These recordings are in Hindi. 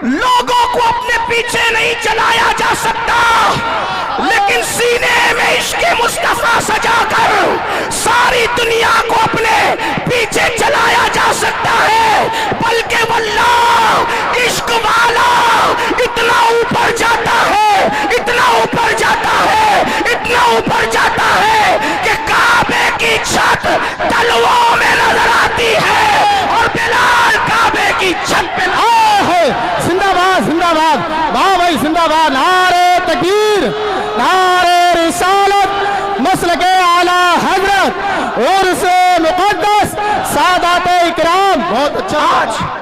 लोगों को अपने पीछे नहीं चलाया जा सकता, लेकिन सीने में इश्क मुस्तफा सजाकर सारी दुनिया को अपने पीछे चलाया जा सकता है। बल्कि वल्लाह इश्क वाला इतना ऊपर जाता है, इतना ऊपर जाता है, इतना ऊपर जाता है कि काबे की छत तलवों में नजर आती है और बिलाल काबे की छत पे है। जिंदाबाद जिंदाबाद, वाह भाई जिंदाबाद, नारे तकबीर, नारे रिसालत, मसलके आला हजरत और से मुकद्दस सादाते इकराम। बहुत अच्छा।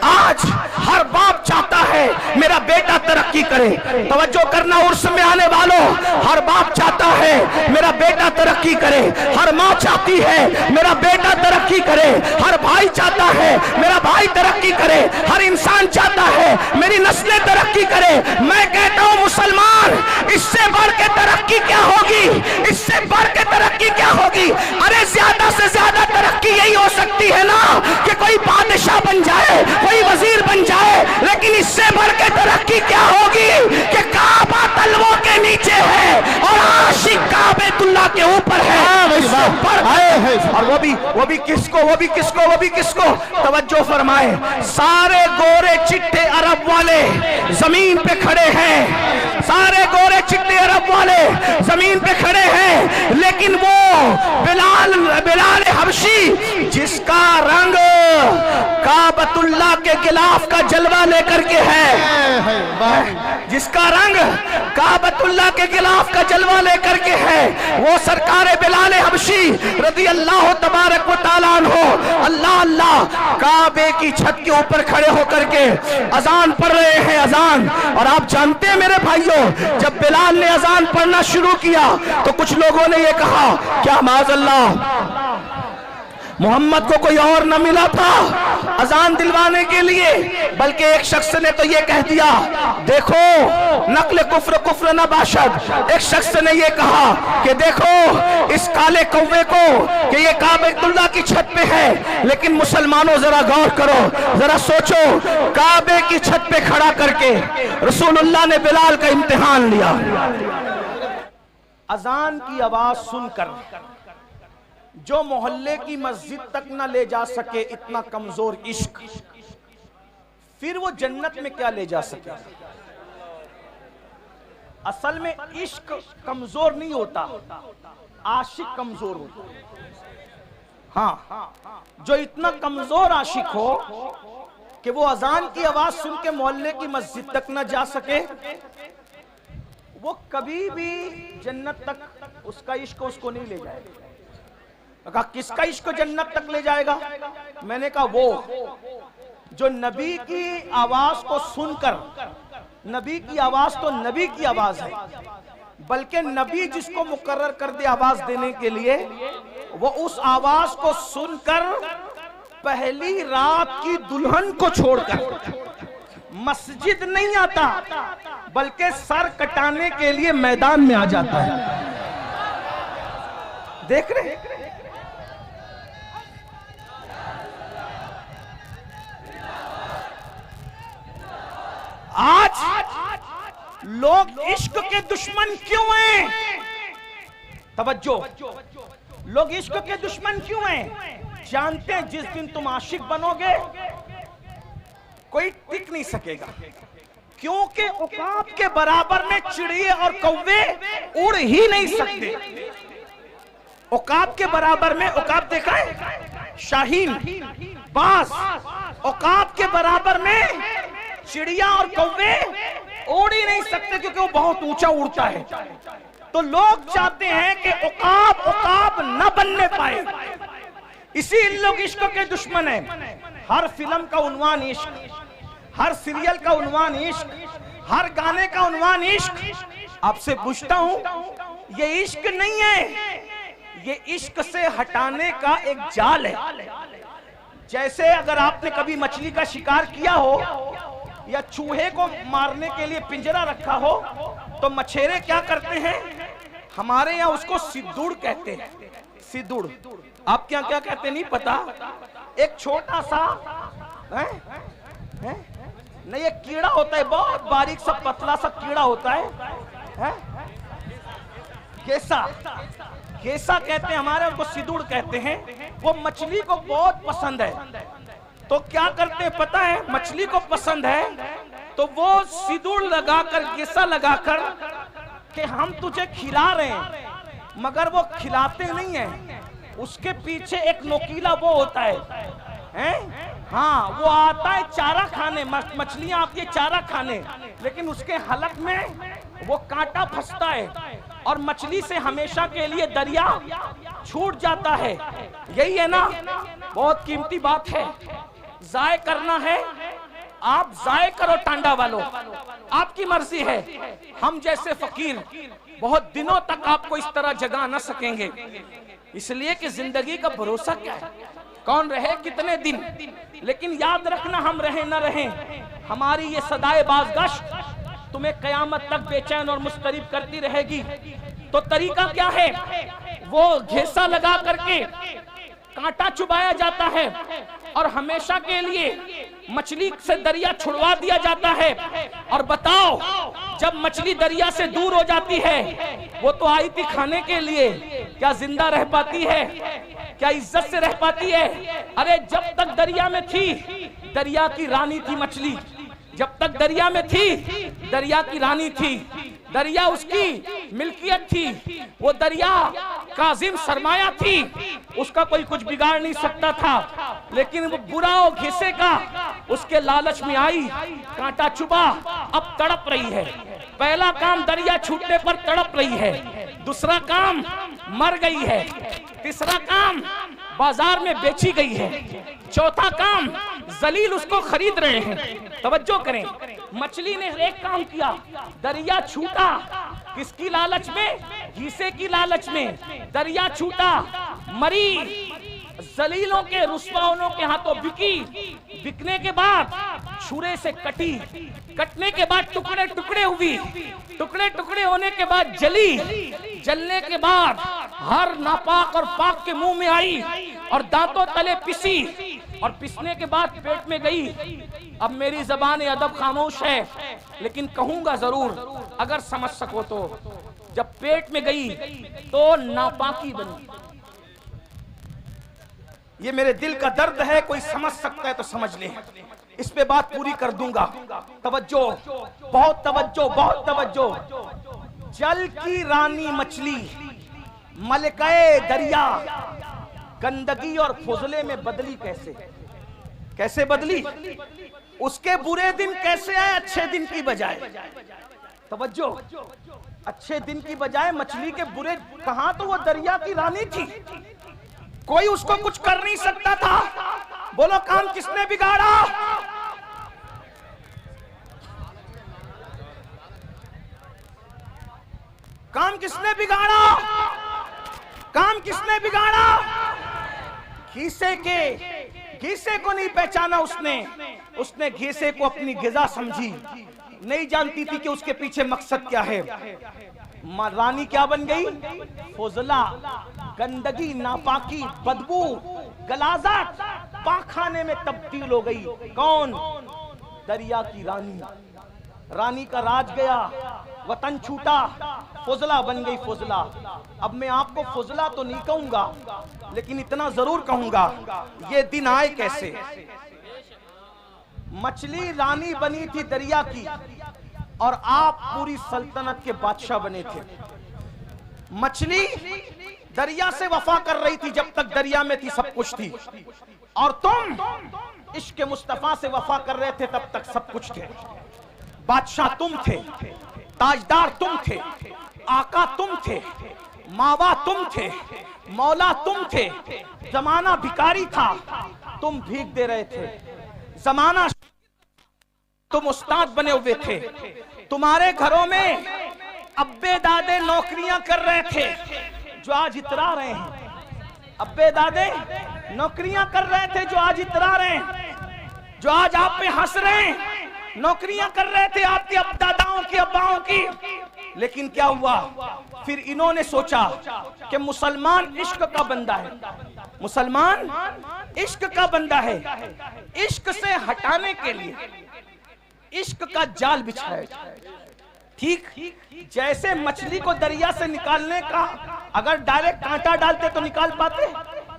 आज हर बाप चाहता है मेरा बेटा तरक्की करे। तवज्जो करना उर्स में आने वालों, हर बाप चाहता है मेरा बेटा तरक्की करे, हर माँ चाहती है मेरा बेटा तरक्की करे, हर भाई चाहता है मेरा भाई तरक्की करे, हर इंसान चाहता है मेरी नस्लें तरक्की करे। मैं कहता हूँ मुसलमान, इससे बढ़ के तरक्की क्या होगी, इससे बढ़ के तरक्की क्या होगी? अरे ज्यादा से ज्यादा तरक्की यही हो सकती है ना कि कोई बादशाह बन जाए, कोई वजीर बन जाए, लेकिन इससे बढ़ के तरक्की क्या होगी कि काबा तलवों के नीचे है और आशिक काबेतुल्लाह के ऊपर है। और वो भी किसको तवज्जो फरमाए, सारे गोरे चिट्टे अरब वाले जमीन पे खड़े हैं, सारे गोरे चिट्टे अरब वाले जमीन पे खड़े हैं, लेकिन वो बिलाल हबशी जिसका रंग काबतुल्लाह के गिलाफ का जलवा लेकर के है, जिसका रंग काबतुल्लाह के गिलाफ का जलवा लेकर के है, वो सरकार बिलाल हबशी रज़ी अल्लाह तबारक व तआला अन्हु अल्लाह अल्लाह काबे की छत के ऊपर खड़े होकर के अजान पढ़ रहे हैं, अजान। और आप जानते हैं मेरे भाइयों, जब बिलाल ने अजान पढ़ना शुरू किया तो कुछ लोगों ने ये कहा क्या माज़अल्लाह मोहम्मद को कोई और न मिला था अजान दिलवाने के लिए, बल्कि एक शख्स ने तो ये कह दिया देखो नकल कुफ्र कुफ्र न बाशद। एक शख्स ने ये कहा कि देखो इस काले कौवे को कि ये काबेतुल्लाह की छत पे है, लेकिन मुसलमानों जरा गौर करो, जरा सोचो, काबे की छत पे खड़ा करके रसूलुल्लाह ने बिलाल का इम्तिहान लिया। अजान की आवाज सुनकर जो मोहल्ले की मस्जिद तक न ले जा सके, इतना कमजोर इश्क, फिर वो जन्नत में क्या ले जा सके? असल में इश्क कमजोर नहीं होता, आशिक कमजोर होता। हाँ, जो इतना कमजोर आशिक हो कि वो अजान की आवाज सुन के मोहल्ले की मस्जिद तक न जा सके, वो कभी भी जन्नत तक उसका इश्क उसको नहीं ले जाएगा। कहा किसका इश्क जन्नत तक ले जाएगा? मैंने कहा वो जो नबी की आवाज को सुनकर, नबी की आवाज तो नबी की आवाज है, बल्कि नबी जिसको मुकर्रर कर दे आवाज देने के लिए, वो उस आवाज को सुनकर पहली रात की दुल्हन को छोड़कर मस्जिद नहीं आता, बल्कि सर कटाने के लिए मैदान में आ जाता है। देख रहे आज लोग इश्क के दुश्मन क्यों हैं? तवज्जो, लोग इश्क के दुश्मन क्यों हैं? जानते हैं जिस दिन तुम आशिक बनोगे कोई टिक नहीं सकेगा, क्योंकि औकात के बराबर में चिड़िए और कौवे उड़ ही नहीं सकते। औकात के बराबर में, औकात देखा है शाहीन, बास, औकात के बराबर में चिड़िया और कौवे उड़ ही नहीं सकते, क्योंकि वो बहुत ऊंचा उड़ता है। तो लोग चाहते हैं कि औकाब न बनने पाए, इसी लोग इश्क के दुश्मन हैं। हर फिल्म का उन्वान इश्क, हर सीरियल का उन्वान इश्क, हर गाने का उन्वान इश्क। आपसे पूछता हूं, ये इश्क नहीं है, ये इश्क से हटाने का एक जाल है। जैसे अगर आपने कभी मछली का शिकार किया हो या चूहे को मारने के लिए पिंजरा रखा हो, तो मछेरे क्या करते हैं? हमारे यहाँ उसको सिद्दुड़ कहते हैं। सिद्दुड़ आपके यहाँ क्या कहते हैं नहीं पता। एक छोटा सा नहीं, ये कीड़ा होता है, बहुत बारीक सा पतला सा कीड़ा होता है? गेसा, गेसा कहते हैं हमारे, उनको सिदुड़ कहते हैं। वो मछली को बहुत पसंद है, तो क्या करते हैं पता है? मछली को पसंद है तो वो सिदुड़ लगाकर, गेसा लगाकर कि हम तुझे खिला रहे हैं, मगर वो खिलाते नहीं है। उसके पीछे एक नोकीला वो होता है? हाँ, वो आता है चारा खाने, मछलियां आती है चारा खाने, लेकिन उसके हलक में वो कांटा फंसता है और मछली से हमेशा के लिए दरिया छूट जाता है। यही है ना, बहुत कीमती बात है। जाय करना है, आप जाय करो टांडा वालों, आपकी मर्जी है। हम जैसे फकीर बहुत दिनों तक आपको इस तरह जगा न सकेंगे, इसलिए कि जिंदगी का भरोसा क्या है, कौन रहे कितने दिन। लेकिन याद रखना, हम रहे न रहे, हमारी ये सदाए बाज़गश्त तुम्हें कयामत तक बेचैन और मुस्तरिब करती रहेगी। तो तरीका क्या है? वो घेसा लगा करके कांटा चुबाया जाता है और हमेशा के लिए मछली से दरिया छुड़वा दिया जाता है। और बताओ, जब मछली दरिया से दूर हो जाती है, वो तो आई थी खाने के लिए, क्या जिंदा रह पाती है? क्या इज्जत से रह पाती है? अरे जब तक दरिया में थी, दरिया की रानी थी मछली। जब तक दरिया में थी, दरिया की रानी थी, दरिया उसकी मिल्कियत थी, वो दरिया काजिम सरमाया थी, उसका कोई कुछ बिगाड़ नहीं सकता था। लेकिन वो बुरा और घिसे का उसके लालच में आई, कांटा चुबा, अब तड़प रही है। पहला काम, दरिया छूटने पर तड़प रही है। दूसरा काम, मर गई है। तीसरा काम, बाजार में बेची गई है। चौथा काम, जलील उसको खरीद रहे हैं। तवज्जो करें, मछली ने एक काम किया, दरिया छूटा, किसकी लालच में? घीसे की लालच में। दरिया छूटा, मरी, जलीलों के, रुस्वाओं के हाथों बिकी। बिकने के बाद छुरे से कटी, कटने के बाद टुकड़े टुकड़े हुई, टुकड़े टुकड़े होने के बाद जली, जलने के बाद हर नापाक और पाक के मुंह में आई और दांतों तले पिसी, और पिसने के बाद पेट में गई। अब मेरी जबान अदब खामोश है, लेकिन कहूंगा जरूर, अगर समझ सको तो। जब पेट में गई तो नापाकी बनी। ये मेरे दिल का दर्द है, कोई समझ सकता है तो समझ ले, इस पे बात पूरी कर दूंगा। तवज्जो, बहुत तवज्जो, बहुत तवज्जो। जल की रानी मछली, मलकाए दरिया, गंदगी और फुजले में बदली कैसे? कैसे बदली? उसके बुरे दिन कैसे आए अच्छे दिन की बजाय? तवज्जो, अच्छे दिन की बजाय मछली के बुरे। कहां तो वो दरिया की रानी थी, कोई उसको कुछ कर नहीं सकता था। बोलो, काम किसने बिगाड़ा? काम किसने बिगाड़ा? काम किसने बिगाड़ा? घीसे के, घीसे को नहीं पहचाना उसने। उसने घीसे को अपनी गिजा समझी, नहीं जानती थी कि उसके पीछे मकसद क्या है। रानी क्या बन गई? फुजला, गंदगी, नापाकी, बदबू, गलाजत, पाखाने में तब्दील हो गई। कौन? दरिया की रानी। रानी का राज गया, वतन छूटा, फुजला बन गई फुजला। अब मैं आपको फुजला तो नहीं कहूंगा, लेकिन इतना जरूर कहूंगा, ये दिन आए कैसे? मछली रानी बनी थी दरिया की, और आप पूरी सल्तनत के बादशाह बने थे। मछली दरिया से वफा कर रही थी, जब तक दरिया में थी सब कुछ थी, और तुम इश्क मुस्तफा से वफा कर रहे थे, तब तक सब कुछ थे। बादशाह तुम थे, ताजदार तुम थे, आका तुम थे, मावा तुम थे, मौला तुम थे। जमाना भिखारी था, तुम भीख दे रहे थे। जमाना, तुम उस्ताद बने हुए थे। तुम्हारे घरों में अब्बे दादे नौकरियां कर रहे थे, जो आज इतरा रहे हैं। अब्बे दादे नौकरियां कर रहे थे, जो आज इतरा रहे हैं, जो आज आप पे हंस रहे हैं। नौकरियां कर रहे थे आपके दादाओं की, अब्बाओं की। लेकिन क्या हुआ? फिर इन्होंने सोचा कि मुसलमान इश्क का बंदा है, मुसलमान इश्क का बंदा है। इश्क से हटाने के लिए इश्क का जाल बिछाया जाए। ठीक जैसे मछली को दरिया से निकालने का अगर डायरेक्ट कांटा डालते तो निकाल पाते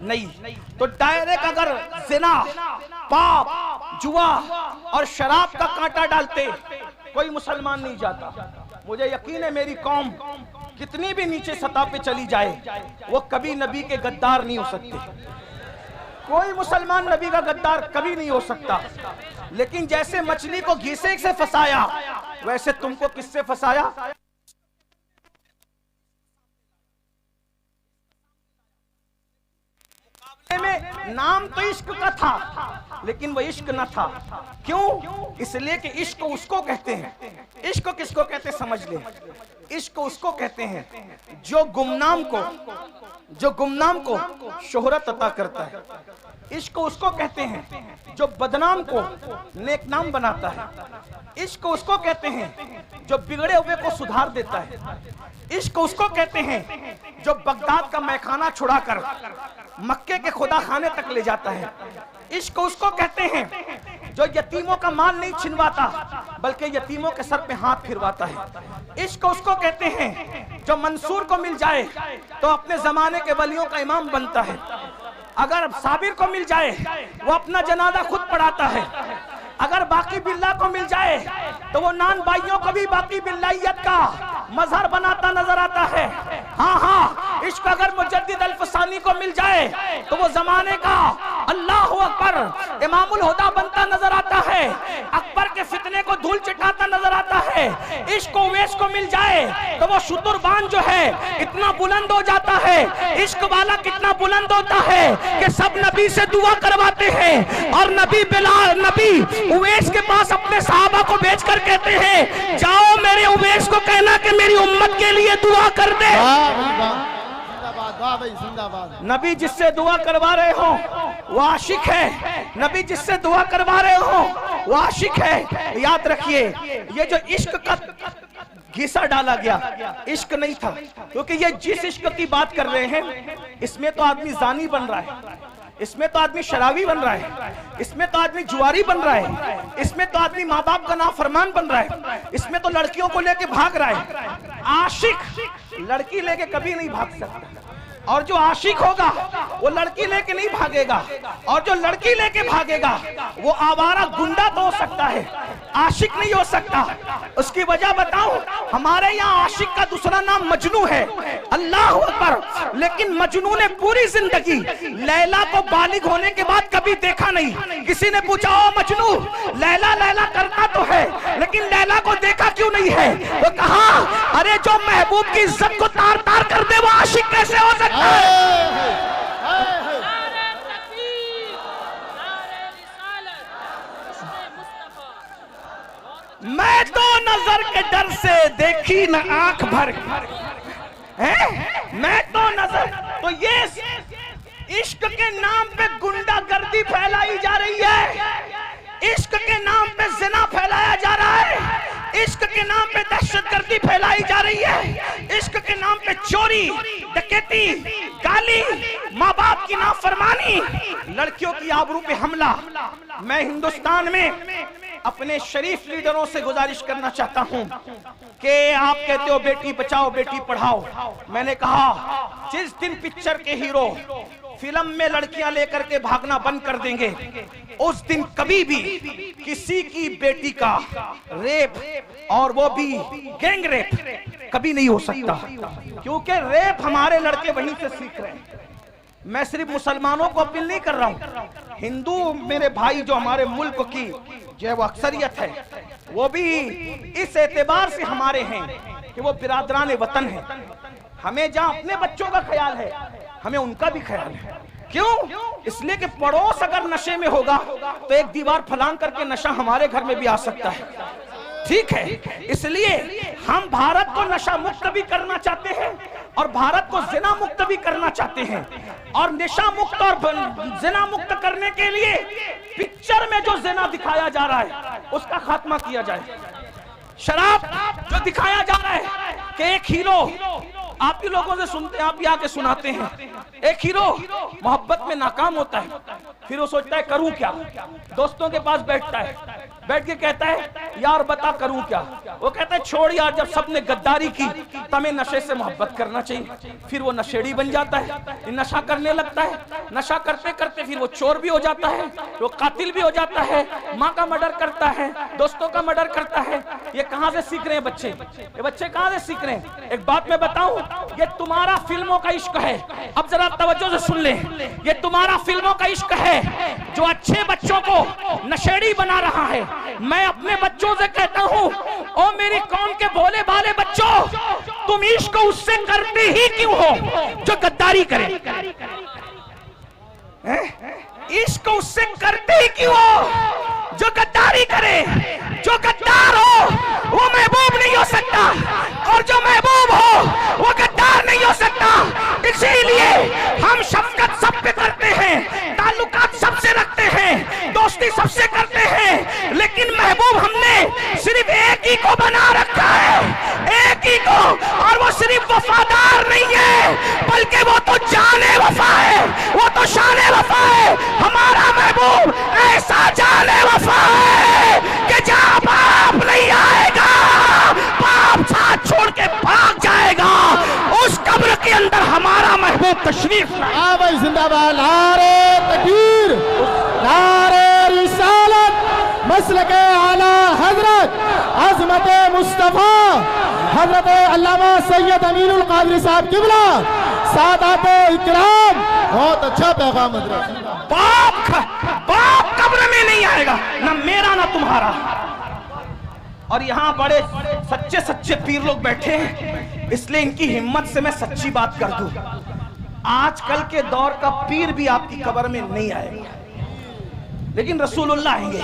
नहीं, तो डायरेक्ट अगर जिना, पाप, जुआ और शराब का कांटा डालते कोई मुसलमान नहीं जाता। मुझे यकीन है मेरी कौम कितनी भी नीचे सतह पे चली जाए वो कभी नबी के गद्दार नहीं हो सकते। कोई मुसलमान नबी का गद्दार कभी नहीं हो सकता। लेकिन जैसे मछली को घीसे से फंसाया वैसे तुमको किससे फंसाया? में नाम तो इश्क का था लेकिन वो इश्क न था। क्यों? इसलिए कि इश्क उसको कहते हैं। इश्क किसको कहते हैं समझ ले। इश्क उसको कहते हैं जो गुमनाम को शोहरत अता करता है। इश्क उसको कहते हैं जो बदनाम को नेकनाम बनाता है। इश्क उसको कहते हैं जो बिगड़े हुए को सुधार देता है। इश्क उसको कहते हैं जो बगदाद का मैखाना छुड़ाकर मक्के के खुदा खाने तक ले जाता है। इश्क उसको कहते हैं जो यतीमों का माल नहीं छिनवाता बल्कि यतीमों के सर पे हाथ फिरवाता है। इश्क उसको कहते हैं जो मंसूर को मिल जाए तो अपने जमाने के वलियों का इमाम बनता है। अगर साबिर को मिल जाए वो अपना जनाजा खुद पढ़ाता है। अगर बाकी बिल्ला को मिल जाए तो वो नान भाइयों को भी बाकी बिल्लाइयत का मजहर बनाता नजर आता है। हाँ, इश्क अगर मुजद्दिद अल-फसानी को मिल जाए तो वो जमाने का अल्लाहु अकबर इमामुल हुदा बनता नजर आता है। अकबर के फितने को धूल चिटाता नजर आता है। इश्क उवैस को मिल जाए तो वो शुतुरबान जो है इतना बुलंद हो जाता है। इश्क वाला कितना बुलंद होता है कि सब नबी से दुआ करवाते हैं और नबी उवैस के पास अपने सहाबा को भेजकर कहते हैं जाओ मेरे उवैस को कहना कि मेरी उम्मत के लिए दुआ कर दे। नबी जिससे दुआ करवा रहे हो वो आशिक है। नबी जिससे दुआ करवा रहे हो वो आशिक है। याद रखिए ये जो इश्क का घिसा डाला गया इश्क नहीं था, क्योंकि ये जिस इश्क की बात कर रहे हैं इसमें तो आदमी जानी बन रहा है, इसमें तो आदमी शराबी बन रहा है, इसमें तो आदमी जुआरी बन रहा है, इसमें तो आदमी माँ बाप का नाफरमान बन रहा है, इसमें तो लड़कियों को लेके भाग रहा है। आशिक लड़की लेके कभी नहीं भाग सकता और जो आशिक होगा वो लड़की लेके नहीं भागेगा और जो लड़की लेके भागेगा वो आवारा गुंडा तो हो सकता है, आशिक नहीं हो सकता। उसकी वजह बताऊं, हमारे यहाँ आशिक का दूसरा नाम मजनू है। अल्लाह अकबर। लेकिन मजनू ने पूरी जिंदगी लैला को बालिग होने के बाद कभी देखा नहीं। किसी ने पूछा ओ मजनू लैला लैला करता तो है लेकिन लैला को देखा क्यों नहीं है? वो कहा अरे जो महबूब की इज्जत को तार तार कर दे वो आशिक कैसे हो सकता है? मैं तो नजर के डर से देखी न आंख भर है। मैं तो नजर तो ये इश्क के नाम पे गुंडागर्दी फैलाई जा रही है। इश्क के नाम पे जिना फैलाया जा रहा है। इश्क के नाम पे दहशतगर्दी फैलाई जा रही है। इश्क के नाम पे चोरी, डकैती, गाली, माँ बाप की नाफरमानी, लड़कियों की आबरू पे हमला। मैं हिंदुस्तान में अपने शरीफ लीडरों से गुजारिश करना चाहता हूं कि आप कहते हो बेटी बचाओ बेटी पढ़ाओ। मैंने कहा जिस दिन पिक्चर के हीरो फिल्म में लड़कियां लेकर के भागना बंद कर देंगे उस दिन कभी भी किसी की बेटी का रेप और वो भी गैंग रेप कभी नहीं हो सकता, क्योंकि रेप हमारे लड़के वहीं से सीख रहे हैं। मैं सिर्फ मुसलमानों को अपील नहीं कर रहा हूं, हिंदू मेरे भाई जो हमारे मुल्क की जो वो अक्सरियत है वो भी इस एतबार से हमारे हैं कि वो बिरादरान वतन है। हमें जहां अपने बच्चों का ख्याल है हमें उनका भी ख्याल है। क्यों? इसलिए कि पड़ोस अगर नशे में होगा तो एक दीवार फलांग करके नशा हमारे घर में भी आ सकता है। ठीक है, इसलिए हम भारत को नशा मुक्त भी करना चाहते हैं और भारत को जिना मुक्त भी करना चाहते हैं। और नशा मुक्त और जिना मुक्त करने के लिए पिक्चर में जो जिना दिखाया जा रहा है उसका खात्मा किया जाए। शराब जो दिखाया जा रहा है कि एक हीरो आप ही लोगों से सुनते हैं, आप ही आके सुनाते हैं। एक हीरो मोहब्बत में नाकाम होता है, फिर वो सोचता है करूं क्या, दोस्तों के पास बैठता है, बैठ के कहता है यार बता करूं क्या। वो कहता है छोड़ यार, जब सबने गद्दारी की तो हमें नशे से मोहब्बत करना चाहिए। फिर वो नशेड़ी बन जाता है, नशा करने लगता है, नशा करते करते फिर वो चोर भी हो जाता है, वो कातिल भी हो जाता है, माँ का मर्डर करता है, दोस्तों का मर्डर करता है। ये कहां से सीख रहे हैं बच्चे, ये बच्चे कहां से सीख रहे हैं? एक बात मैं बताऊं, ये तुम्हारा फिल्मों का इश्क है। अब जरा तवज्जो से सुन ले, ये तुम्हारा फिल्मों का इश्क है जो अच्छे बच्चों को नशेड़ी बना रहा है। मैं अपने बच्चों से कहता हूं, ओ मेरी कौम के भोले भाले बच्चों, तुम इश्क उससे करते ही क्यों हो जो गद्दारी करे? इश्क उससे करते ही क्यों हो जो गद्दारी करे? जो गद्दार हो वो महबूब नहीं हो सकता, और जो महबूब हो वो गद्दार नहीं हो सकता। इसीलिए हम शफकत सब पे करते हैं, ताल्लुकात सबसे रखते हैं, दोस्ती सबसे करते हैं, लेकिन महबूब हमने सिर्फ एक ही को बना रखा है, एक ही को। और वो सिर्फ वफादार नहीं है, बल्कि वो तो जाने वफा है, वो तो शाने वफा है। हमारा महबूब ऐसा जाने वफा है कि जहां बाप नहीं आएगा, बाप साथ छोड़ के भाग जाएगा, उस कब्र के अंदर हमारा महबूब तशरीफ लाए। हाँ भाई जिंदाबाद। नारे तकबीर, नारे रिसालत, मसलके आला हजरत अज़मत मुस्तफा हजरत अल्लामा सैयद अमीनुल कादरी साहब किबला सादात इकराम। बहुत अच्छा पैगाम हजरत। बाप कब्र में नहीं आएगा, ना मेरा ना तुम्हारा। और यहाँ बड़े सच्चे सच्चे पीर लोग बैठे हैं, इसलिए इनकी हिम्मत से मैं सच्ची बात कर दूं, आजकल के दौर का पीर भी आपकी कब्र में नहीं आएगा, लेकिन रसूलुल्लाह आएंगे।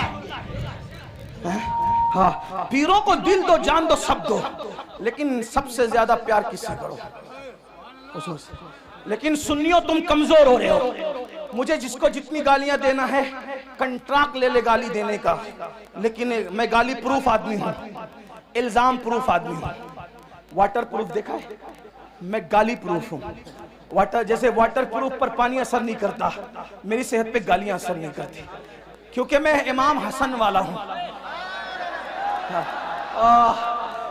हाँ, पीरों को दिल दो, जान दो, सब दो, लेकिन सबसे ज्यादा प्यार किससे करो? लेकिन सुन्नियों तुम कमजोर हो रहे हो। मुझे जिसको जितनी गालियां देना है कंट्रैक्ट ले ले गाली देने का, लेकिन मैं गाली प्रूफ आदमी हूं, इल्जाम प्रूफ आदमी हूं। वाटर प्रूफ देखा है, मैं गाली प्रूफ हूं। वाटर जैसे वाटर प्रूफ पर पानी असर नहीं करता, मेरी सेहत पे गालियां असर नहीं करती, क्योंकि मैं इमाम हसन वाला हूं।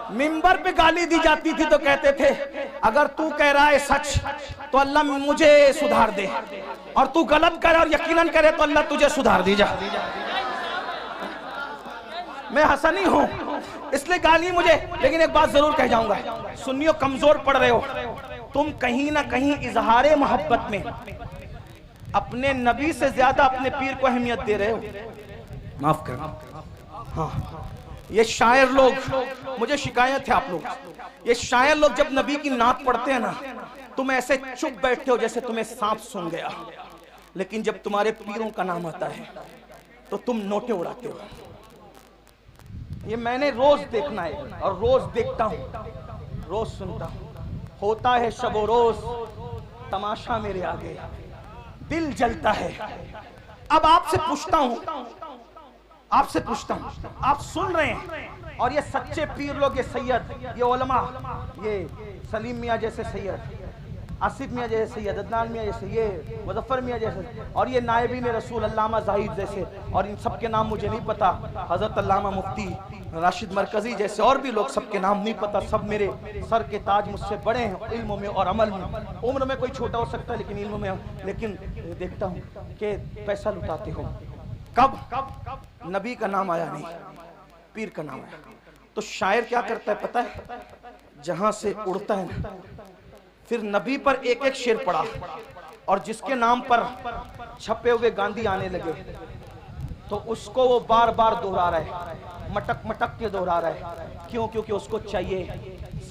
मिंबर पे गाली दी जाती थी तो कहते थे अगर तू कह रहा है सच तो अल्लाह मुझे सुधार दे, और तू गलत करे और यकीनन करे तो अल्लाह तुझे सुधार दे। जा, मैं हसनी हूं इसलिए गाली मुझे। लेकिन एक बात जरूर कह जाऊंगा, सुन्नियों कमजोर पड़ रहे हो तुम, कहीं ना कहीं इजहारे मोहब्बत में अपने नबी से ज्यादा अपने पीर को अहमियत दे रहे हो। माफ करना। हाँ, ये शायर लोग, मुझे शिकायत है आप लोग, ये शायर लोग जब नबी की नात पढ़ते हैं ना, तुम ऐसे चुप बैठते हो जैसे तुम्हें सांप सूंघ गया, लेकिन जब तुम्हारे पीरों का नाम आता है तो तुम नोटे उड़ाते हो। ये मैंने रोज देखना है और रोज देखता हूं, रोज सुनता हूं। होता है शबो रोज तमाशा मेरे आगे, दिल जलता है। अब आपसे पूछता हूं, आप सुन रहे हैं, और ये सच्चे पीर लोग, ये सैयद, ये उलमा, ये सलीम मियाँ जैसे सैयद, आसिफ मियाँ जैसे सैयद, अदनान मियाँ जैसे, ये मुजफ्फर मियाँ जैसे, और ये नायबीन रसूल अल्लामा जाहिद जैसे, और इन सब के नाम मुझे नहीं पता, हजरत अल्लामा मुफ्ती राशिद मरकजी जैसे और भी लोग, सबके नाम नहीं पता। सब मेरे सर के ताज, मुझसे बड़े हैं इल्म में और अमल में। उम्र में कोई छोटा हो सकता है लेकिन इल्म में, लेकिन देखता हूँ कि पैसा लुटाते हो। कब नबी का नाम आया नहीं, पीर का नाम आया। तो शायर क्या करता है पता है, जहां से उड़ता है ना, फिर नबी पर एक एक शेर पड़ा, और जिसके नाम पर छपे हुए गांधी आने लगे तो उसको वो बार बार दोहरा रहा है, मटक मटक के दोहरा रहा है। क्यों? क्योंकि उसको चाहिए।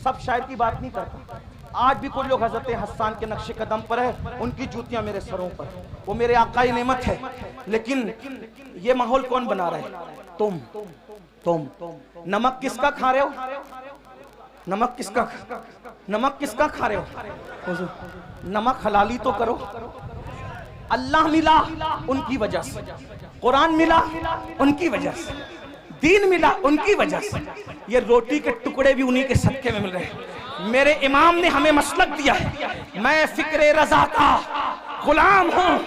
सब शायर की बात नहीं करता। आज भी कुछ लोग हजरत हसन के नक्शे कदम पर है, उनकी जूतियां मेरे सरों पर, वो मेरे आकाई नेमत है। लेकिन ये माहौल कौन बना रहा है? तुम। नमक किसका खा रहे हो? नमक किसका खा रहे हो? नमक हलाली तो करो। अल्लाह मिला उनकी वजह से, कुरान मिला उनकी वजह से, दीन मिला उनकी वजह से, ये रोटी के टुकड़े भी उन्हीं के सदके में मिल रहे हैं। मेरे इमाम ने हमें मसलक दिया है। मैं फिक्रे रजा का गुलाम हूँ,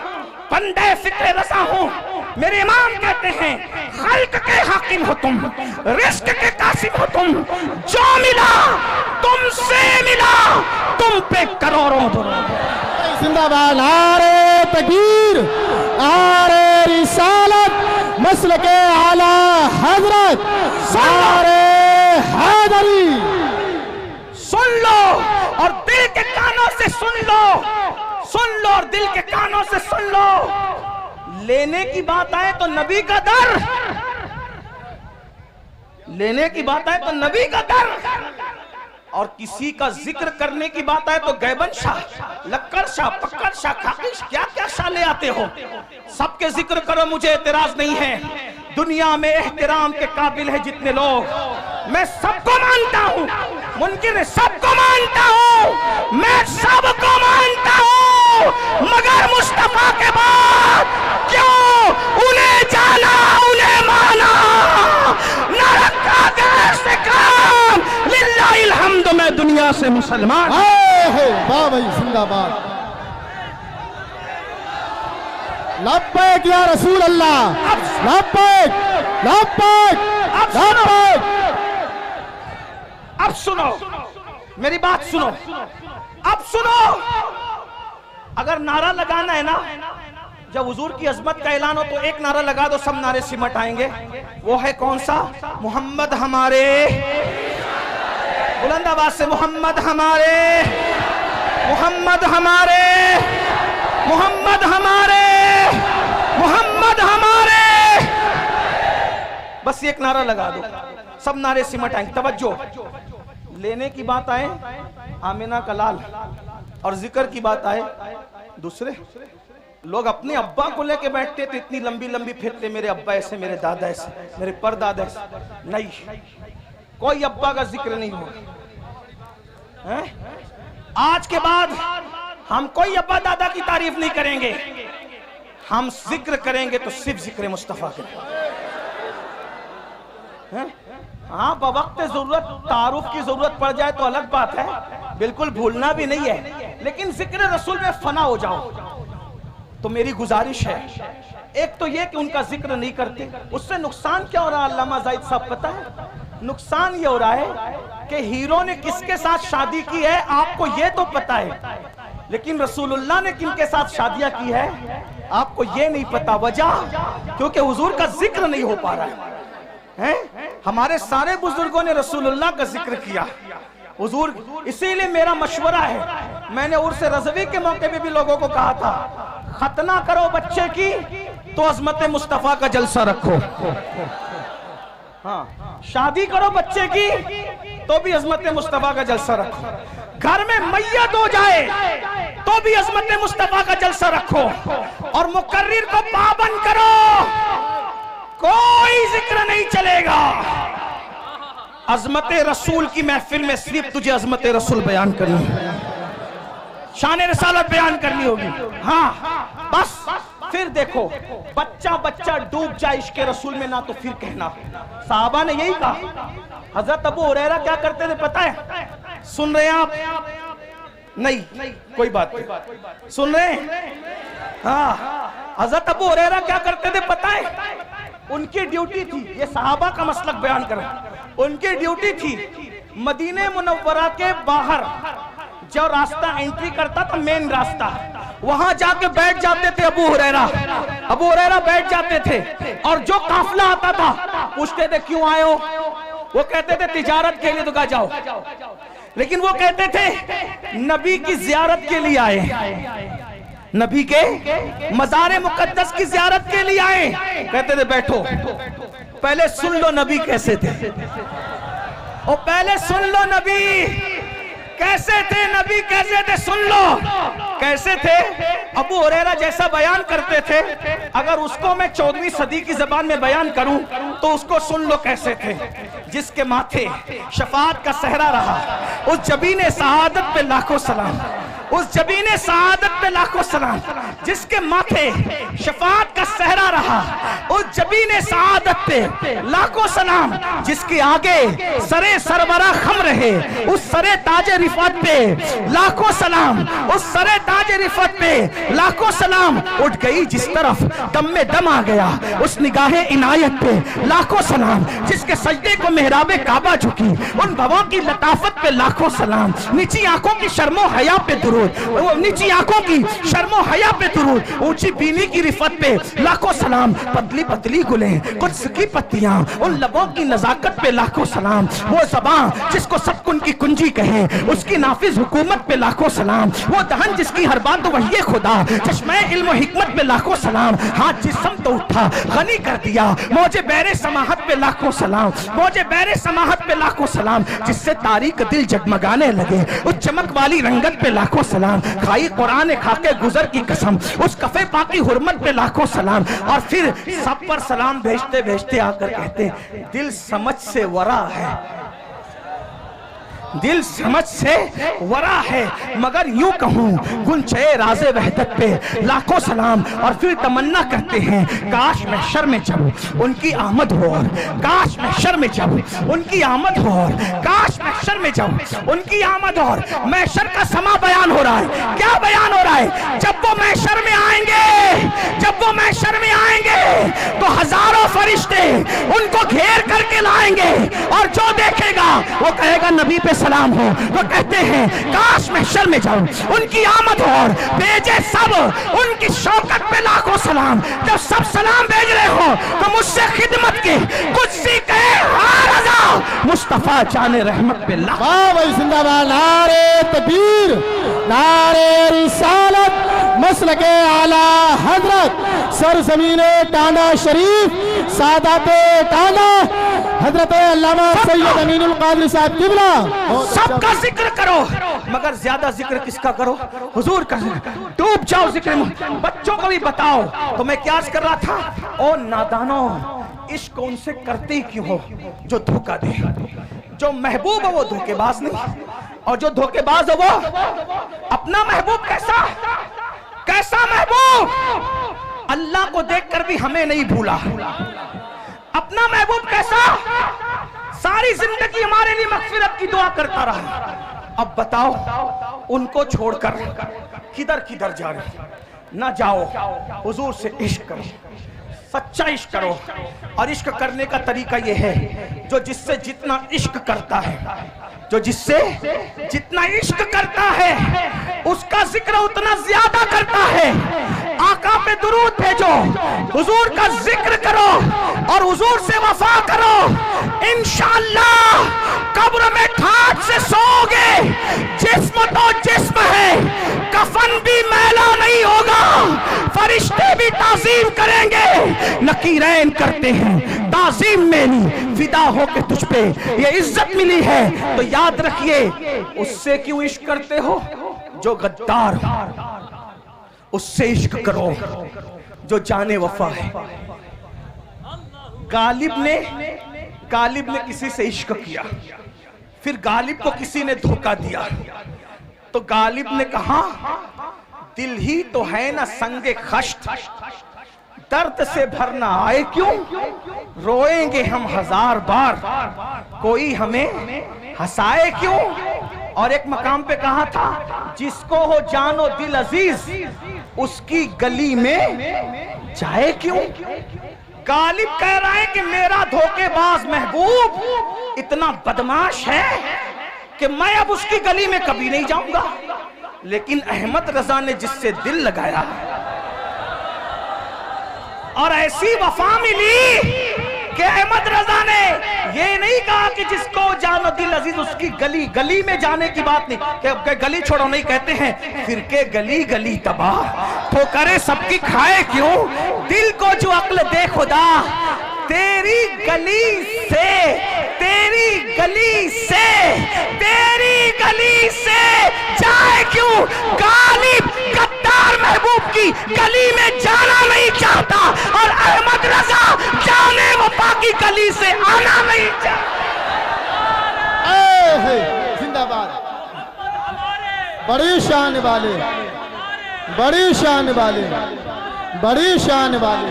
बंदे फिक्रे रजा हूँ। मेरे इमाम कहते हैं खल्क के हाकिम हो तुम, रिस्क के कासिम हो तुम, जो मिला तुमसे मिला, तुम पे करोड़ों जिंदाबाद। नारे तकबीर, नारे रिसालत, मसलके आला हजरत, नारे हैदरी। सुन लो और दिल के कानों से सुन लो, सुन लो और दिल के कानों से सुन लो। लेने की बात आए तो नबी का दर, लेने की बात आए तो नबी का दर, और किसी का जिक्र करने की बात आए तो गैबन शाह, लक्कर शाह, पक्कर शाह, खाकिश, क्या क्या शाह ले आते हो। सबके जिक्र करो, मुझे एतराज नहीं है। दुनिया में एहतराम के काबिल है जितने लोग, मैं सबको मानता हूं, मुनकिर सबको मानता हूं, मैं सबको मानता हूं, मगर मुस्तफा के बाद क्यों उन्हें जाना, उन्हें माना, न रखा गैर से काम। लिल्लाहिल हम्द, मैं दुनिया से मुसलमान। वाह भाई, जिंदाबाद। लब्बैक या रसूल अल्लाह, लब्बैक, लब्बैक, लब्बैक। अब सुनो मेरी बात, सुनो अब सुनो। अगर नारा लगाना है ना, जब हुजूर की अजमत का ऐलान हो तो एक नारा लगा दो, सब नारे सिमट आएंगे। वो है कौन सा? मोहम्मद हमारे, बुलंद आवाज से मोहम्मद हमारे, मोहम्मद हमारे, मोहम्मद हमारे, मोहम्मद हमारे। बस एक नारा लगा दो, सब नारे सिमट आएंगे। तवज्जो, लेने की बात आए आमिना का लाल, और जिक्र की बात आए दूसरे लोग। अपने अब्बा को लेके बैठते थे, इतनी लंबी लंबी फिरते, मेरे अब्बा ऐसे, मेरे दादा ऐसे, मेरे परदादा ऐसे। नहीं, कोई अब्बा का जिक्र नहीं होगा। आज के बाद हम कोई अब्बा दादा की तारीफ नहीं करेंगे, हम जिक्र करेंगे तो सिर्फ जिक्र मुस्तफा करेंगे। हाँ, बवक्त जरूरत तारुफ की जरूरत पड़ जाए तो अलग बात है, बिल्कुल भूलना भी नहीं है, लेकिन जिक्र रसूल में फना हो जाओ। तो मेरी गुजारिश है, एक तो ये कि उनका जिक्र नहीं करते, उससे नुकसान क्या हो रहा है अल्लामा जाहिद साहब पता है? नुकसान ये हो रहा है कि हीरो ने किसके साथ शादी की है आपको ये तो पता है, लेकिन रसूलुल्लाह ने किनके साथ शादियां की है आपको ये नहीं पता। वजह क्योंकि हुजूर का जिक्र नहीं हो पा रहा है। हमारे सारे बुजुर्गों ने रसूलुल्लाह का जिक्र किया, हुजूर। इसीलिए मेरा मशवरा है, मैंने उर्स रज़वी के मौके पे भी लोगों को कहा था, खतना करो बच्चे की तो अजमत मुस्तफा का जलसा रखो। हाँ, शादी करो बच्चे की तो भी अजमत मुस्तफा का जलसा रखो। घर में मैयत हो जाए तो भी अजमत मुस्तफा का जलसा रखो, और मुकर्रिर को पाबंद करो, कोई जिक्र नहीं चलेगा। अजमत रसूल की महफिल में सिर्फ तुझे अजमत रसूल बयान करनी है, शान रिसालत बयान करनी होगी। हाँ बस, फिर देखो बच्चा बच्चा डूब जाए इश्क़ रसूल में ना तो फिर कहना। साहबा ने यही कहा। हजरत अबू हुरैरा क्या करते थे पता है? सुन रहे हैं आप? नहीं, कोई बात नहीं, सुन रहे हैं? हाँ, हजरत अबू हुरैरा क्या करते थे पता है? उनकी ड्यूटी थी, ये सहाबा का मसलक बयान कर, उनकी ड्यूटी थी मदीने मुनव्वरा के बाहर जो रास्ता एंट्री करता था, मेन रास्ता, वहां जाके बैठ जाते थे अबू हुरैरा बैठ जाते थे, और जो काफिला आता था पूछते थे क्यों आए हो? वो कहते थे तिजारत के लिए। तो कहा जाओ, लेकिन वो कहते थे नबी की जियारत के लिए आए, नबी के मज़ार मुकद्दस की जियारत के लिए आए। कहते थे बैठो, पहले सुन लो नबी कैसे थे, और पहले सुन लो नबी कैसे थे, नबी कैसे थे, सुन लो कैसे थे। अबू हुरैरा जैसा बयान करते थे, अगर उसको मैं 14वीं सदी की जबान में बयान करूं तो उसको सुन लो कैसे थे। जिसके माथे शफाअत का सहरा रहा, उस जबीने सआदत पे लाखों सलाम। उस जबीने सआदत पे लाखों सलाम, जिसके माथे शफाअत का सहरा रहा, उस जबीने सआदत पे लाखों सलाम, जिसके आगे सरे सरवरा खम रहे, उस सरे ताज रिफत पे लाखों सलाम, उस सरे ताज रिफत पे लाखों सलाम। उठ गई जिस तरफ दम में दम आ गया, उस निगाहे इनायत पे लाखों सलाम, जिसके सजदे को मेहराबे काबा झुकी, उन भवों की लताफत पे लाखों सलाम। नीची आंखों की शर्मो हया पे दुरूद, नीची आंखों की शर्मो हया पे दुरूद, ऊंची बीनी की रिफत पे लाखों सलाम। पतली पतली गुलें कुछ की पत्तियां, उन लबों की नजाकत पे लाखों सलाम। वो ज़बान जिसको सब कुन की कुंजी कहे, उसकी नाफिज हुकूमत पे लाखों सलाम। वो दहन जिसकी हर बात तो वही खुदा, चश्मे इल्म हिकमत पे लाखों सलाम। हाथ जिस्म तो उठा गनी कर दिया, मौजे बैरे समाहत पे लाखों सलाम, मौजे बैरे समाहत पे लाखों सलाम। जिससे तारीक दिल जगमगाने लगे, उस चमक वाली रंगत पे लाखों सलाम। खाई कुरान खाके गुजर की कसम, उस कफे पाकी हुर्मत पे लाखों सलाम। और फिर सब पर सलाम भेजते भेजते आकर कहते, दिल समझ से वरा है, दिल समझ से वरा है, मगर यूं कहूं गुंचे राज़े वहदत पे लाखों सलाम। और फिर तमन्ना करते हैं, काश महशर में जब उनकी आमद हो, और काश महशर में जब उनकी आमद हो, और काश महशर में जब उनकी आमद हो। महशर का समा बयान हो रहा है, क्या बयान हो रहा है? जब वो महशर में आएंगे, जब वो महशर में आएंगे तो हजारों फरिश्ते उनको घेर करके लाएंगे, और जो देखेगा वो कहेगा नबी पे सलाम हो। वो कहते हैं काश महशर में जाऊं, उनकी आमद हो, और भेजे सब उनकी शौकत पे लाखों सलाम। जब सब सलाम भेज रहे हो तो मुझसे खिदमत के कुछ सी कहे हाँ रज़ा मुस्तफा जाने रहमत पे लाखों। वाह भाई जिंदाबाद, नारे तकबीर, नारे रिसालत, मसलके आला हजरत सरजमीने टांडा शरीफ, सादाते टांडा हजरत अल्लामा सैयद अमीनुल कादरी साहब किबला। सबका जिक्र करो, मगर ज्यादा जिक्र किसका करो? हुजूर का। डूब जाओ जिक्र में, बच्चों को भी बताओ। तो मैं क्या कर रहा था, ओ नादानो, इश्क उनसे करते ही क्यों हो जो धोखा दे। जो महबूब है वो धोखेबाज नहीं, और जो धोखेबाज है वो अपना महबूब कैसा कैसा महबूब, अल्लाह को देखकर भी हमें नहीं भूला। अपना महबूब कैसा, सारी जिंदगी हमारे लिए मगफिरत की दुआ करता रहा। अब बताओ उनको छोड़कर किधर किधर जा रहे? ना जाओ, हुजूर से इश्क करो, सच्चा इश्क करो। और इश्क करने का तरीका यह है, जो जिससे जितना इश्क करता है, जो जिससे जितना इश्क करता है उसका जिक्र उतना ज्यादा करता है। आका पे दुरूद भेजो, हुजूर का जिक्र करो, और हुजूर से वफा करो। इंशाअल्लाह कब्र में ठाठ से सोओगे, जिस्म तो जिस्म है, कफन भी मैला नहीं होगा, फरिश्ते भी ताज़ीम करेंगे। नकीरैन करते हैं ताज़ीम मेरी, फिदा हो के तुझ पे ये इज्जत मिली है। तो याद रखिए, उससे क्यों इश्क करते हो? जो गद्दार, उससे इश्क करो जो जाने वफा है। गालिब ने किसी से इश्क किया, फिर गालिब को किसी ने धोखा दिया, तो गालिब ने कहा दिल ही तो है ना संगे खश्त, दर्द से भरना आए क्यों, रोएंगे हम हजार बार, कोई हमें हंसाए क्यों। और एक मकाम पे कहा था, जिसको हो जानो दिल अजीज, उसकी गली में जाए क्यों। गालिब कह रहा है कि मेरा धोखेबाज महबूब इतना बदमाश है कि मैं अब उसकी गली में कभी नहीं जाऊंगा। लेकिन अहमद रजा ने जिससे दिल लगाया और ऐसी वफा मिली कि अहमद रजा ने ये नहीं कहा कि जिसको जानो दिल अजीज उसकी गली, गली में जाने की बात नहीं, कि गली छोड़ो नहीं, कहते हैं फिर के गली गली तबाह, तो करे सबकी खाए क्यों। दिल को जो अक्ल दे खुदा, तेरी गली से, तेरी गली से, तेरी गली से जाए क्यों। गालिब गद्दार महबूब की गली में जाना नहीं चाहता, और अहमद रजा जाने वफा की गली से आना नहीं चाहता। जिंदाबाद, बड़ी शान वाले, बड़ी शान वाले, बड़ी शान वाले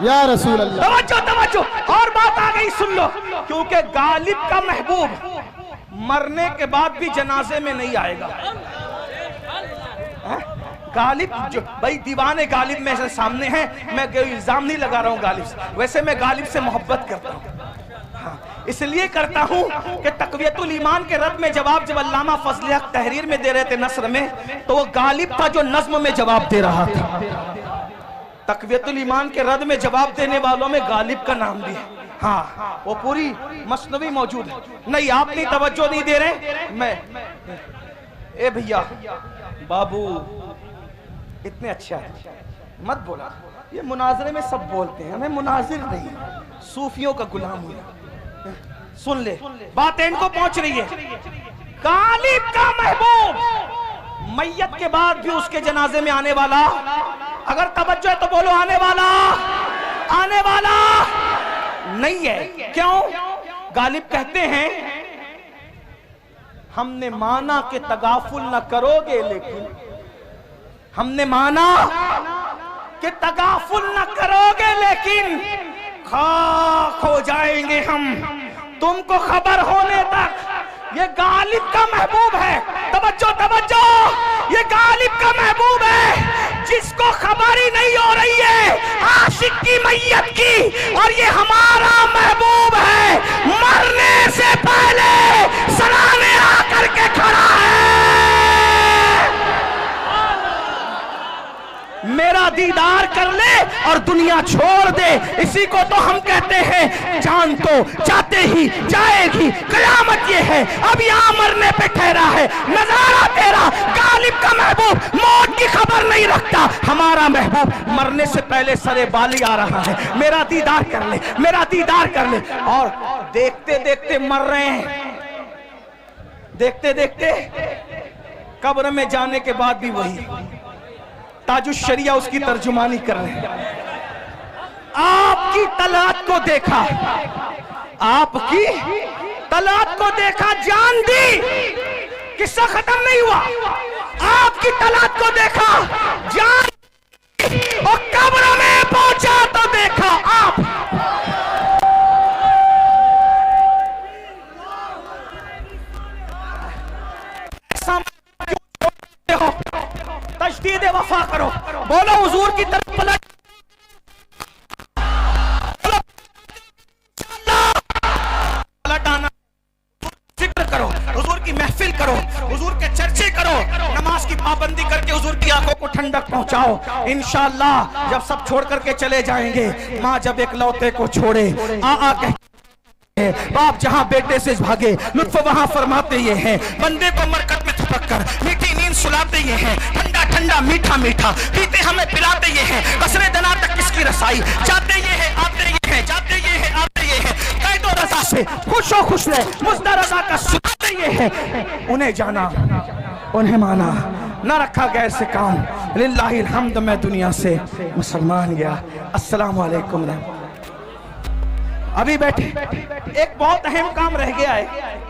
या रसूल अल्लाह। तवज्जो तवज्जो, और बात आ गई सुन लो, क्योंकि गालिब का महबूब मरने के बाद भी जनाजे में नहीं आएगा। गालिब जो भाई दीवाने गालिब मेरे सामने हैं, मैं इल्जाम नहीं लगा रहा हूँ गालिब से, वैसे मैं गालिब से मोहब्बत करता हूँ। हाँ, इसलिए करता हूँ कि तक़वियतुल ईमान के रद में जवाब जब अल्लामा फजल हक तहरीर में दे रहे थे नस्र में, तो वो गालिब था जो नज्म में जवाब दे रहा था। तक़वियतुल ईमान के रद में जवाब देने वालों में गालिब का नाम भी है। हाँ, वो पूरी मसनवी मौजूद है। नहीं, आप नहीं तवज्जो नहीं दे रहे। मैं ए भैया बाबू इतने अच्छा है, मत बोला। ये मुनाजरे में सब बोलते हैं, हमें मुनाजिर नहीं, सूफियों का गुलाम हुआ। सुन ले, बात इनको पहुंच रही है। गालिब का महबूब मैयत के बाद भी उसके जनाजे में आने वाला, अगर तवज्जो है तो बोलो आने वाला, आने वाला नहीं है। क्यों? गालिब कहते हैं हमने माना कि तगाफुल न करोगे, लेकिन हमने माना कि तगाफुल न करोगे, लेकिन खाक हो जाएंगे हम तुमको खबर होने तक। ये गालिब का महबूब है। तवज्जो तवज्जो, ये गालिब का महबूब है जिसको खबर ही नहीं हो रही है आशिक की मैयत की, और ये हमारा महबूब है, मरने से पहले सराहने आकर के खड़ा है। मेरा दीदार कर ले और दुनिया छोड़ दे, इसी को तो हम कहते हैं जान तो जाते ही जाएगी। कयामत ये है, अब यहाँ मरने पे ठहरा है नजारा तेरा। गालिब का महबूब मौत की खबर नहीं रखता, हमारा महबूब मरने से पहले सरे बाली आ रहा है। मेरा दीदार कर ले, मेरा दीदार कर ले। और देखते देखते मर रहे हैं, देखते देखते कब्र में जाने के बाद भी वही ताजुश शरिया उसकी तर्जुमानी कर रहे हैं। आपकी तलात को देखा, आपकी तलात को देखा, जान दी, किस्सा खत्म नहीं हुआ। आपकी तलात को देखा, जान दी, और कब्र में पहुंचा तो देखा आप। तजदीद वफा करो, बोलो हुजूर की तरफ पलट, पलट आना, जिक्र करो, हुजूर की महफिल करो, हुजूर के चर्चे करो, नमाज की पाबंदी करके हुजूर की आंखों को ठंडक पहुंचाओ। इंशाअल्लाह जब सब छोड़ करके चले जाएंगे, माँ जब एक लौते को छोड़े आ कह बाप जहां बेटे से भागे, लुत्फ वहां फरमाते ये हैं, बंदे को मरकत में थपक कर मीठी नींद सुलाते ये हैं, ठंडा ठंडा मीठा मीठा पीते हमें पिलाते ये हैं, कसरे दना तक किसकी रसाई, जाते ये हैं आते ये हैं, जाते ये हैं आते ये हैं, कैदो रजा से खुशो खुश रहे, मुज्दा रजा का सुनाते ये हैं। उन्हें जाना उन्हें माना, न रखा गैर से काम, लिल्लाहिल हम्द। मैं दुनिया से मुसलमान गया। अस्सलाम वालेकुम। अभी बैठे, एक बहुत अहम काम रह गया है।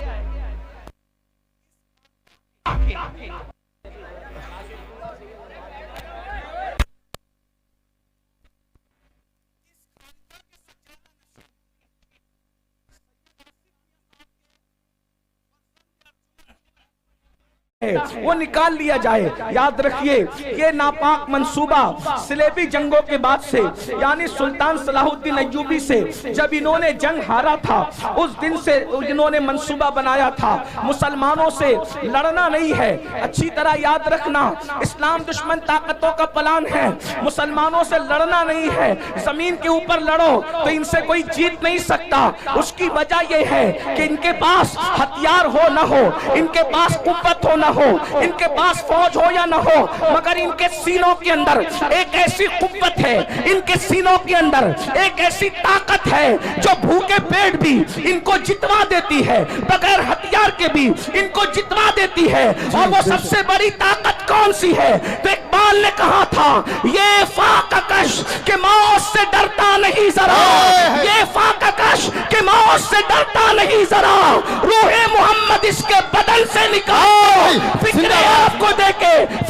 वो निकाल लिया जाए। याद रखिए, ये नापाक मंसूबा सिलेबी जंगों के बाद से, यानी सुल्तान सलाहुद्दीन अय्यूबी से जब इन्होंने जंग हारा था, उस दिन से इन्होंने मंसूबा बनाया था मुसलमानों से लड़ना नहीं है। अच्छी तरह याद रखना, इस्लाम दुश्मन ताकतों का प्लान है, मुसलमानों से लड़ना नहीं है। जमीन के ऊपर लड़ो तो इनसे कोई जीत नहीं सकता। उसकी वजह यह है कि इनके पास हथियार हो ना हो, इनके पास कुव्वत हो ना हो, इनके पास फौज हो या ना हो, मगर इनके सीनों के अंदर एक ऐसी कुव्वत है, इनके सीनों के अंदर एक ऐसी ताकत है जो भूखे पेट भी इनको जितवा देती है, बगैर हथियार के भी इनको जितवा देती है। और वो सबसे बड़ी ताकत कौन सी है? तो इकबाल ने कहा था, ये फाककश के मौत से डरता नहीं जरा, ये फाककश के मौत से डरता नहीं जरा, रूहे मोहम्मद इसके बदन से निकाल,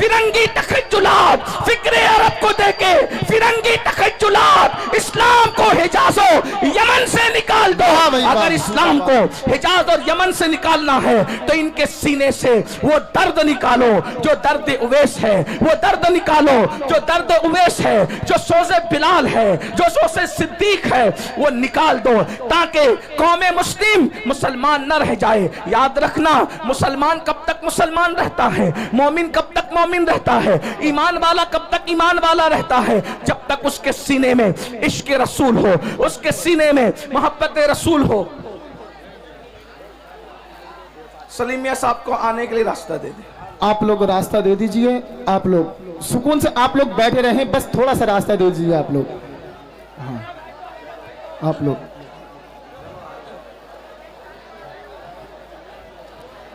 फिरंगी तखज्जुलात, फिक्रे अरब को देके फिरंगी तखज्जुलात, इस्लाम को हिजाज और यमन से निकाल दो। अगर इस्लाम को हिजाज और यमन से निकालना है तो इनके सीने से वो दर्द निकालो जो दर्द उवैस है, वो दर्द निकालो जो दर्द उवैस है, जो सोज़े बिलाल है, जो सोज़े सिद्दीक है, वो निकाल दो ताकि कौमे मुस्लिम मुसलमान न रह जाए। याद रखना, मुसलमान कब तक मुसलमान रहता है, मोमिन कब तक मोमिन रहता है, ईमान वाला कब तक ईमान वाला रहता है, जब तक उसके सीने में इश्क रसूल हो, उसके सीने में मोहब्बत रसूल हो। सलीम मियां साहब को आने के लिए रास्ता दे दे। आप लोग रास्ता दे दीजिए, आप लोग सुकून से आप लोग बैठे रहें, बस थोड़ा सा रास्ता दे दीजिए आप लोग। हाँ, आप लोग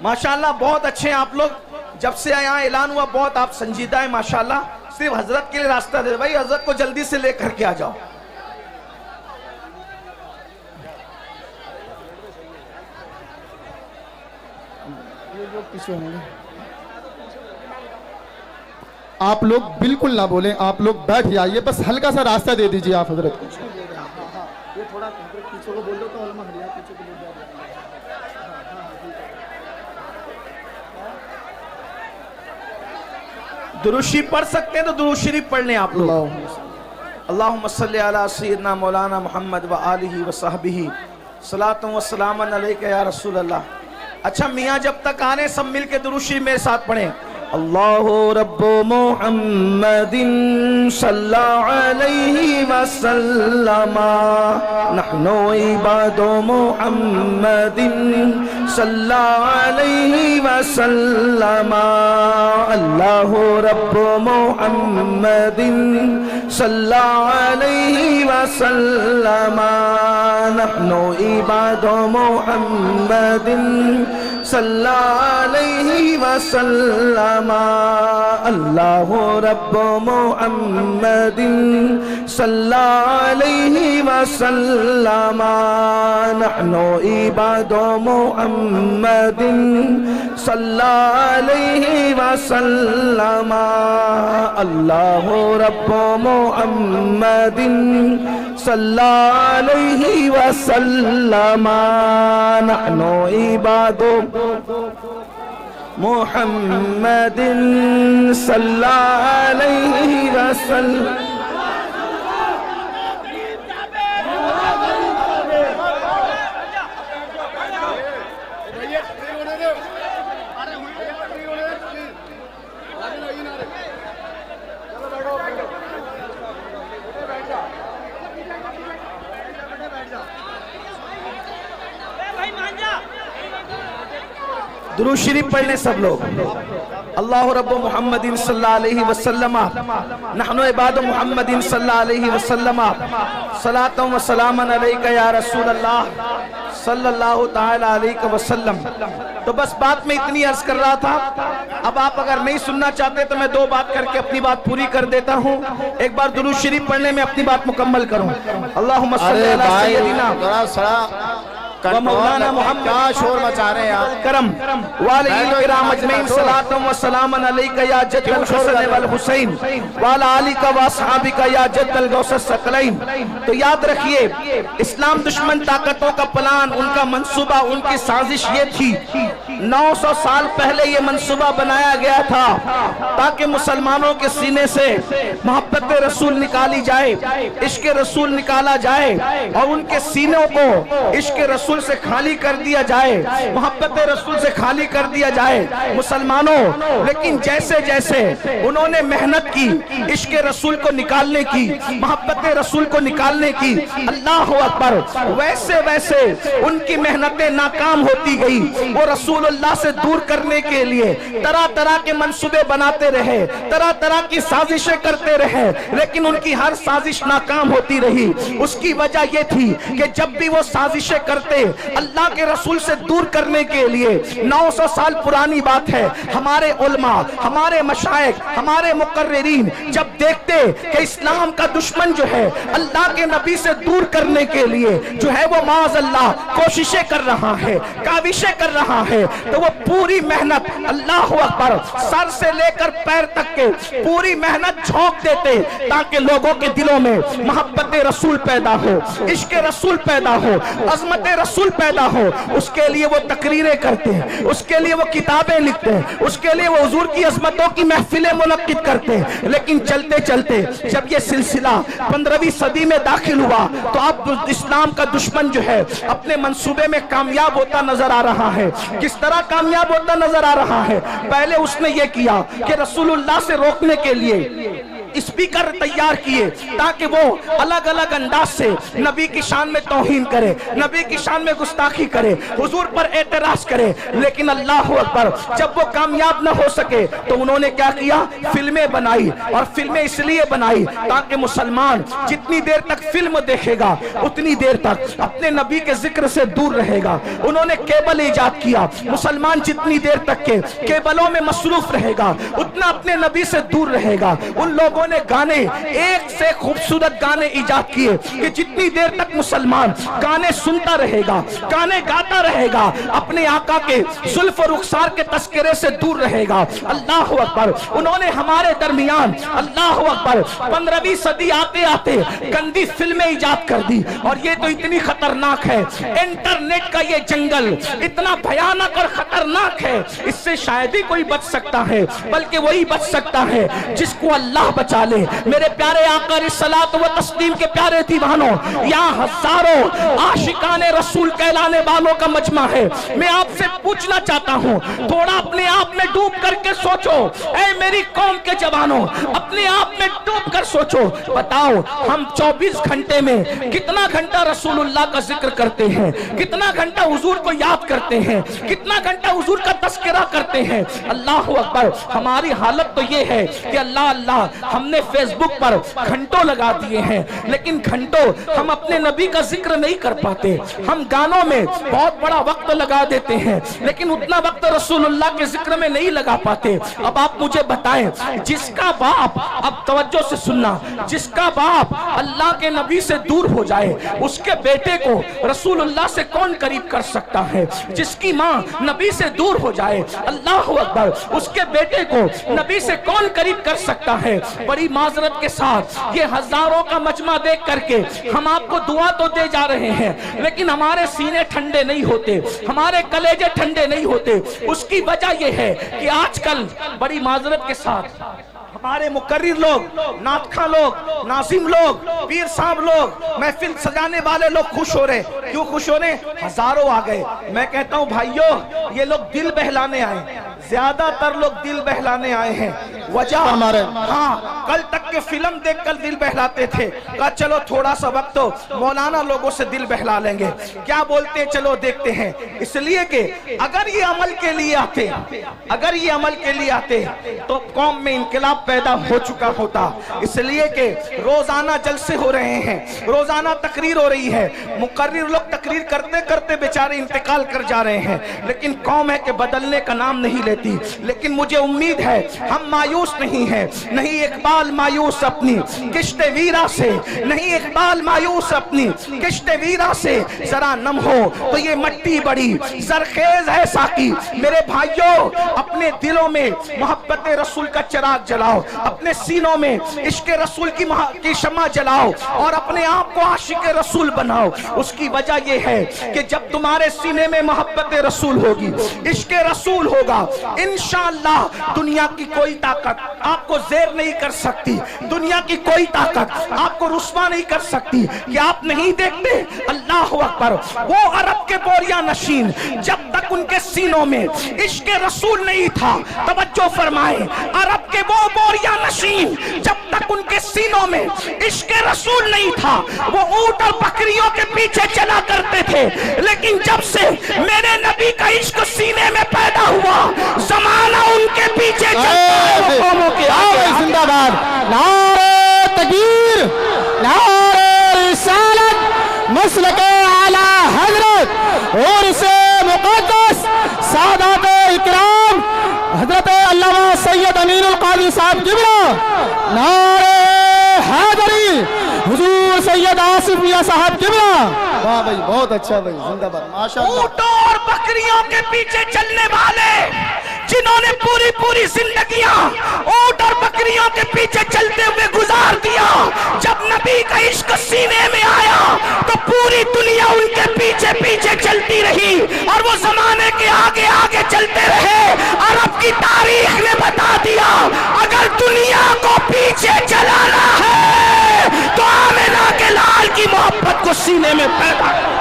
माशाल्लाह बहुत अच्छे हैं आप लोग। जब से यहाँ ऐलान हुआ बहुत आप संजीदा है माशाल्लाह। सिर्फ हजरत के लिए रास्ता दे भाई, हजरत को जल्दी से लेकर के आ जाओ। आप लोग बिल्कुल ना बोलें, आप लोग बैठ जाइए, बस हल्का सा रास्ता दे दीजिए आप हजरत को। ये थोड़ा पीछे को बोल दो तो पीछे को दुरूद शरीफ पढ़ सकते हैं तो दुरूद शरीफ पढ़ लें आप लोग। अल्लाहुम्मा सल्ली अला सय्यिदना मौलाना मुहम्मद व आलिहि व सहबिही सलातु व सलामन अलैका या रसूल अल्लाह। अच्छा मियाँ जब तक आ रहे हैं सब मिल के दुरूद शरीफ मेरे साथ पढ़ें। अल्लाहु रब्बु मुहम्मदिन सल्लल्लाहु अलैहि वसल्लमा, नहनु इबादु मुहम्मदिन सल्लल्लाहु अलैहि वसल्लमा। अल्लाहु रब्बु मुहम्मदिन सल्लल्लाहु अलैहि वसल्लमा, नहनु इबादु मुहम्मदिन सल्लल्लाहु अलैहि वसल्लमा। अल्लाहु रब्बु मुहम्मदिन सल्लल्लाहु अलैहि वसल्लमा, नहनु इबादु मुहम्मदिन सल्लल्लाहु अलैहि वसल्लमा। अल्लाहु रब्बु मुहम्मदिन सल्लल्लाहु अलैहि वसल्लमा, नहनु इबादु मुहम्मदिन सल्लल्लाहु अलैहि वसल्लम। दुरूद शरीफ पढ़ लें सब लोग। अल्लाहु रब्बु मुहम्मदिन सल्लल्लाहु अलैहि वसल्लम, नहनु इबादु मुहम्मदिन सल्लल्लाहु अलैहि वसल्लम, सलातु व सलामन अलैका या रसूल अल्लाह सल्लल्लाहु ताला अलैहि वसल्लम। तो बस बात में इतनी अर्ज कर रहा था। अब आप अगर नहीं सुनना चाहते तो मैं दो बात करके अपनी बात पूरी कर देता हूँ। एक बार दुरूद शरीफ पढ़ने में अपनी बात मुकम्मल करूँ। अल्लाहुम्मा सल्ली अला सय्यदिना मौलाना मोहम्मद, क्या शोर मचा रहे हैं आप। करम वाले किराम अजमईन सलातुम व सलामन अलैका या जद्दल हसन वल हुसैन वाला आली का व असहाबी का या जद्दल गौसस सकलैन। तो याद रखिए, इस्लाम दुश्मन ताकतों का प्लान, उनका मंसूबा, उनकी साजिश ये थी। 900 साल पहले ये मंसूबा बनाया गया था ताकि मुसलमानों के सीने से मोहब्बत रसूल निकाली जाए, इश्क रसूल निकाला जाए और उनके सीनों को इश्क रसूल से खाली कर दिया जाए, मोहब्बत रसूल से खाली कर दिया जाए मुसलमानों। लेकिन जैसे जैसे उन्होंने मेहनत की इश्क रसूल को निकालने की, मोहब्बत रसूल को निकालने की, अल्लाह अकबर, वैसे वैसे उनकी मेहनतें नाकाम होती गई। वो रसूलुल्लाह से दूर करने के लिए तरह तरह के मंसूबे बनाते रहे, तरह तरह की साजिशें करते रहे, लेकिन उनकी हर साजिश नाकाम होती रही। उसकी वजह यह थी कि जब भी वो साजिशें करते से अल्लाह के रसूल से दूर करने के लिए 900 साल पुरानी बात है, हमारे उलमा, हमारे मशाइख, हमारे मुकर्रिरीन जब देखते कि इस्लाम का दुश्मन जो है अल्लाह के नबी से दूर करने के लिए जो है वो माज़ अल्लाह कोशिशें कर रहा है, काविशें कर रहा है, तो वो पूरी मेहनत, अल्लाह अकबर, सर से लेकर पैर तक के पूरी मेहनत झोंक देते ताकि लोगों के दिलों में मोहब्बत रसूल पैदा हो, इश्क रसूल पैदा हो, अजमत रसूल पैदा हो। उसके लिए वो तकरीरें करते हैं, उसके लिए वो किताबें लिखते हैं, उसके लिए वो हुजूर की अजमतों की महफिलें मुनक्किद करते हैं। लेकिन चलते चलते जब ये सिलसिला 15वीं सदी में दाखिल हुआ तो अब इस्लाम का दुश्मन जो है अपने मंसूबे में कामयाब होता नजर आ रहा है। किस तरह कामयाब होता नजर आ रहा है? पहले उसने ये किया कि रसूलुल्लाह से रोकने के लिए स्पीकर तैयार किए ताकि वो अलग अलग अंदाज से नबी की शान में तौहीन करे, नबी की शान में गुस्ताखी करे, हुजूर पर एतराज करे। लेकिन अल्लाह अकबर, जब वो कामयाब न हो सके तो उन्होंने क्या किया? फिल्में बनाई, और फिल्में इसलिए बनाई ताकि मुसलमान जितनी देर तक फिल्म देखेगा उतनी देर तक अपने नबी के जिक्र से दूर रहेगा। उन्होंने केबल इजाद किया, मुसलमान जितनी देर तक के केबलों में मसरूफ रहेगा उतना अपने नबी से दूर रहेगा। उन लोगों ने गाने, एक से खूबसूरत गाने इजाद किए कि जितनी देर तक मुसलमान गाने सुनता रहेगा, गाने गाता रहेगा, अपने आका के जुल्फ और रुखसार के तस्करे से दूर रहेगा। अल्लाह अकबर। उन्होंने हमारे दरमियान, अल्लाह अकबर, 15वीं सदी आते आते गंदी फिल्में इजाद कर दी। और ये तो इतनी खतरनाक है, इंटरनेट का ये जंगल इतना भयानक और खतरनाक है, इससे शायद ही कोई बच सकता है, बल्कि वही बच सकता है जिसको अल्लाह बचा ले। मेरे प्यारे आका रिसलात व तस्लीम के प्यारे दीवानों, यहाँ हजारों आशिकाने रसूल कहलाने वालों का मजमा है। मैं आपसे पूछना चाहता हूँ, थोड़ा अपने आप में डूब करके सोचो, ऐ मेरी कौम के जवानों, अपने आप में डूब कर सोचो। बताओ, हम 24 घंटे में कितना घंटा रसूलुल्लाह का जिक्र करते हैं, कितना घंटा हुजूर को याद करते हैं, कितना घंटा हुजूर का तस्करा करते हैं। अल्लाह अकबर। हमारी हालत तो ये है कि अल्लाह अल्लाह हमने फेसबुक पर घंटों लगा दिए हैं, लेकिन घंटों हम अपने नबी का जिक्र नहीं कर पाते। हम गानों में बहुत बड़ा वक्त लगा देते हैं, लेकिन उतना वक्त रसूलुल्लाह के जिक्र में नहीं लगा पाते। अब आप मुझे बताएं, जिसका बाप, अब तवज्जो से सुनना, जिसका बाप अल्लाह के नबी से दूर हो जाए उसके बेटे को रसूलुल्लाह से कौन करीब कर सकता है? जिसकी माँ नबी से दूर हो जाए, अल्लाह अकबर, उसके बेटे को नबी से कौन करीब कर सकता है? बड़ी माजरत के साथ ये हजारों का मजमा देख करके हम आपको दुआ तो दे जा रहे हैं, लेकिन हमारे सीने ठंडे नहीं होते, हमारे कलेजे ठंडे नहीं होते। उसकी वजह यह है कि आजकल बड़ी माजरत के साथ हमारे मुकर्रिर लोग, नातखा लोग, नासिम लोग, पीर साहब लोग, महफिल सजाने वाले लोग खुश हो रहे। क्यों खुश हो रहे? हजारों आ गए। मैं कहता हूं भाइयों, ये लोग दिल बहलाने आए, ज्यादातर लोग दिल बहलाने आए हैं। वजह हमारे, हाँ, कल तक के फिल्म देखकर दिल बहलाते थे, कहा चलो थोड़ा सा वक्त तो मौलाना लोगों से दिल बहला लेंगे, क्या बोलते चलो देखते हैं। इसलिए कि अगर ये अमल के लिए आते, अगर ये अमल के लिए आते तो कौम में इनकलाब पैदा हो चुका होता। इसलिए कि रोजाना जलसे हो रहे हैं, रोजाना तकरीर हो रही है, मुकर्रिर लोग तकरीर करते करते बेचारे इंतकाल कर जा रहे हैं, लेकिन कौम है कि बदलने का नाम नहीं लेती। लेकिन मुझे उम्मीद है हम मायूस नहीं हैं, नहीं इकबाल मायूस अपनी किश्ते वीरा से, नहीं इकबाल मायूस अपनी किश्ते वीरा से, जरा नम हो तो ये मट्टी बड़ी जरखेज है साकी। मेरे भाइयों, अपने दिलों में मोहब्बत रसूल का चिराग जलाओ, अपने सीनों में इश्क रसूल की शम्मा जलाओ और अपने आप को आशिक रसूल बनाओ। उसकी वजह यह है कि जब तुम्हारे सीने में मोहब्बत रसूल होगी, इश्क रसूल होगा, इंशाअल्लाह दुनिया की कोई ताकत आपको जेर नहीं कर सकती, दुनिया की कोई ताकत आपको रुस्वा नहीं कर सकती। कि आप नहीं देखते, अल्लाह अकबर, वो अरब के बोरिया नशीन जब तक उनके सीनों में इश्क रसूल नहीं था, तवज्जो फरमाए, अरब के वो बोरिया नशीन जब तक उनके सीनों में इश्क रसूल नहीं था, वो ऊंट और बकरियों के पीछे चला करते थे। लेकिन जब से मेरे नबी का इश्क सीने में पैदा हुआ, जमाना उनके पीछे चलता है, वो कौमों के आगे जिंदाबाद, नारे तकबीर, नारे रिसालत, मसलके आला हजरत और इसे मुक़द्दस सादात इकराम हजरत अल्लामा सैयद अमीनुल कादी साहब किबला नारे हैदरी हुजूर सैयद आसिफ मियां साहब किबला। वाह भाई, बहुत अच्छा भाई, जिंदाबाद, माशाअल्लाह। ऊंटों और बकरियों के पीछे चलने वाले जिन्होंने पूरी पूरी जिंदगियां ऊंट और बकरियों के पीछे चलते हुए गुजार दिया, जब नबी का इश्क सीने में आया तो पूरी दुनिया उनके पीछे पीछे चलती रही और वो जमाने के आगे आगे चलते रहे। अरब की तारीख ने बता दिया, अगर दुनिया को पीछे चलाना है तो आमिना के लाल की मोहब्बत को सीने में पैदा करो।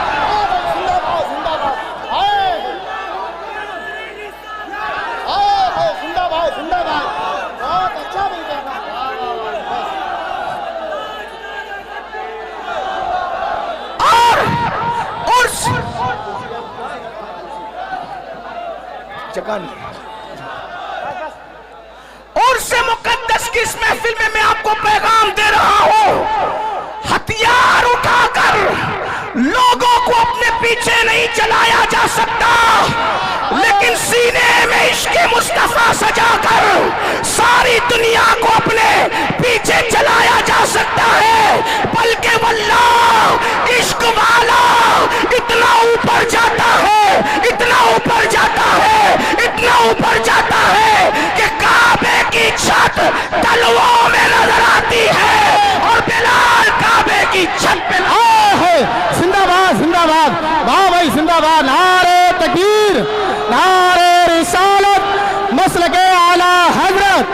और से मुकद्दस की इस महफिल में मैं आपको पैगाम दे रहा हूं, हथियार उठाकर लोगों को अपने पीछे नहीं चलाया जा सकता, लेकिन सीने में इश्क़ मुस्तफा सजाकर सारी दुनिया को अपने पीछे चलाया जा सकता है। बल्कि वल्लाह इश्क वाला इतना ऊपर जाता है, इतना ऊपर जाता है, इतना ऊपर जाता है कि काबे की छत तलवों में नजर आती है और बिलाल काबे की छत पे है। जिंदाबाद जिंदाबाद, वाह भाई जिंदाबाद, नारे तकबीर, नारे रिसालत, मसलके आला हजरत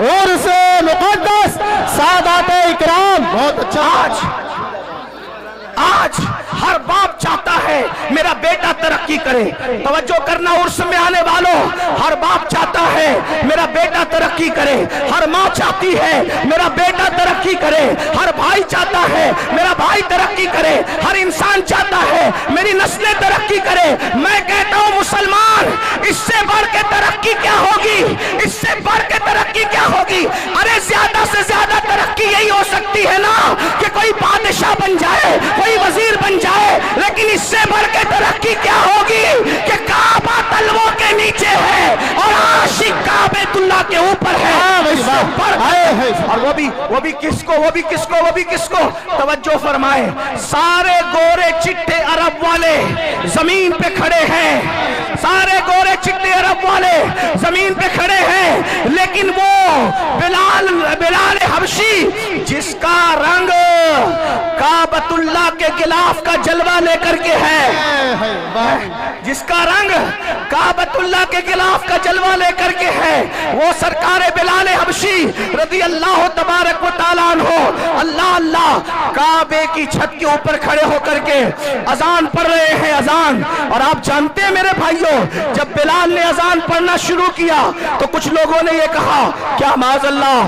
और से मुक़द्दस सादात इकराम। बहुत अच्छा। आज हर बाप चाहता है मेरा बेटा तरक्की करे। तवज्जो करना उर्स में आने वालों, हर बाप चाहता है मेरा बेटा तरक्की करे, हर माँ चाहती है मेरा बेटा तरक्की करे, हर भाई चाहता है मेरा भाई तरक्की करे, हर इंसान चाहता है मेरी नस्लें तरक्की करे। मैं कहता हूँ मुसलमान, इससे बढ़ के तरक्की क्या होगी, इससे बढ़ के तरक्की क्या होगी? अरे ज्यादा से ज्यादा तरक्की यही हो सकती है ना कि कोई बादशाह बन जाए, कोई वजीर बन जाए, लेकिन इससे बढ़ के तरक्की क्या होगी कि काबा तलवों के नीचे है और आशिक काबेतुल्लाह के ऊपर है। और वो भी किसको तवज्जो फरमाए, सारे गोरे चिट्टे अरब वाले जमीन पे खड़े हैं, सारे गोरे चिट्टे अरब वाले जमीन पे खड़े हैं, लेकिन वो बिलाल हबशी जिसका रंग काबतुल्लाह के गिलाफ का जलवा लेकर के है, जिसका रंग काबतुल्लाह के गिलाफ का जलवा लेकर के है, वो सरकार बिलाल हबशी रज़ी अल्लाह तबारक व तआला अन्हु अल्लाह अल्लाह काबे की छत के ऊपर खड़े होकर के अजान पढ़ रहे हैं, अजान। और आप जानते हैं मेरे भाइयों, जब बिलाल ने अजान पढ़ना शुरू किया तो कुछ लोगों ने ये कहा क्या माज़अल्लाह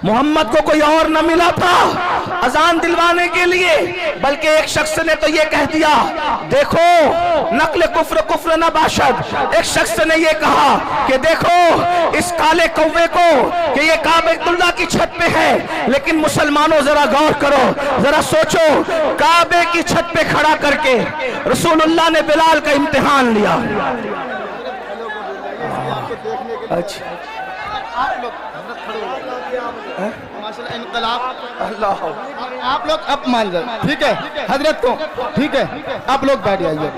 मोहम्मद को कोई और न मिला था अजान दिलवाने के लिए, बल्कि एक शख्स ने तो ये कह दिया देखो नकल कुफ्र कुफ्र न बाशद। एक शख्स ने ये कहा कि देखो इस काले कौवे को कि ये काबेतुल्लाह की छत पे है, लेकिन मुसलमानों जरा गौर करो, जरा सोचो, काबे की छत पे खड़ा करके रसूलुल्लाह ने बिलाल का इम्तिहान लिया। अच्छा अल्लाह, आप लोग अब मान जाए, ठीक है हजरत को, ठीक है आप लोग बैठ जाइए।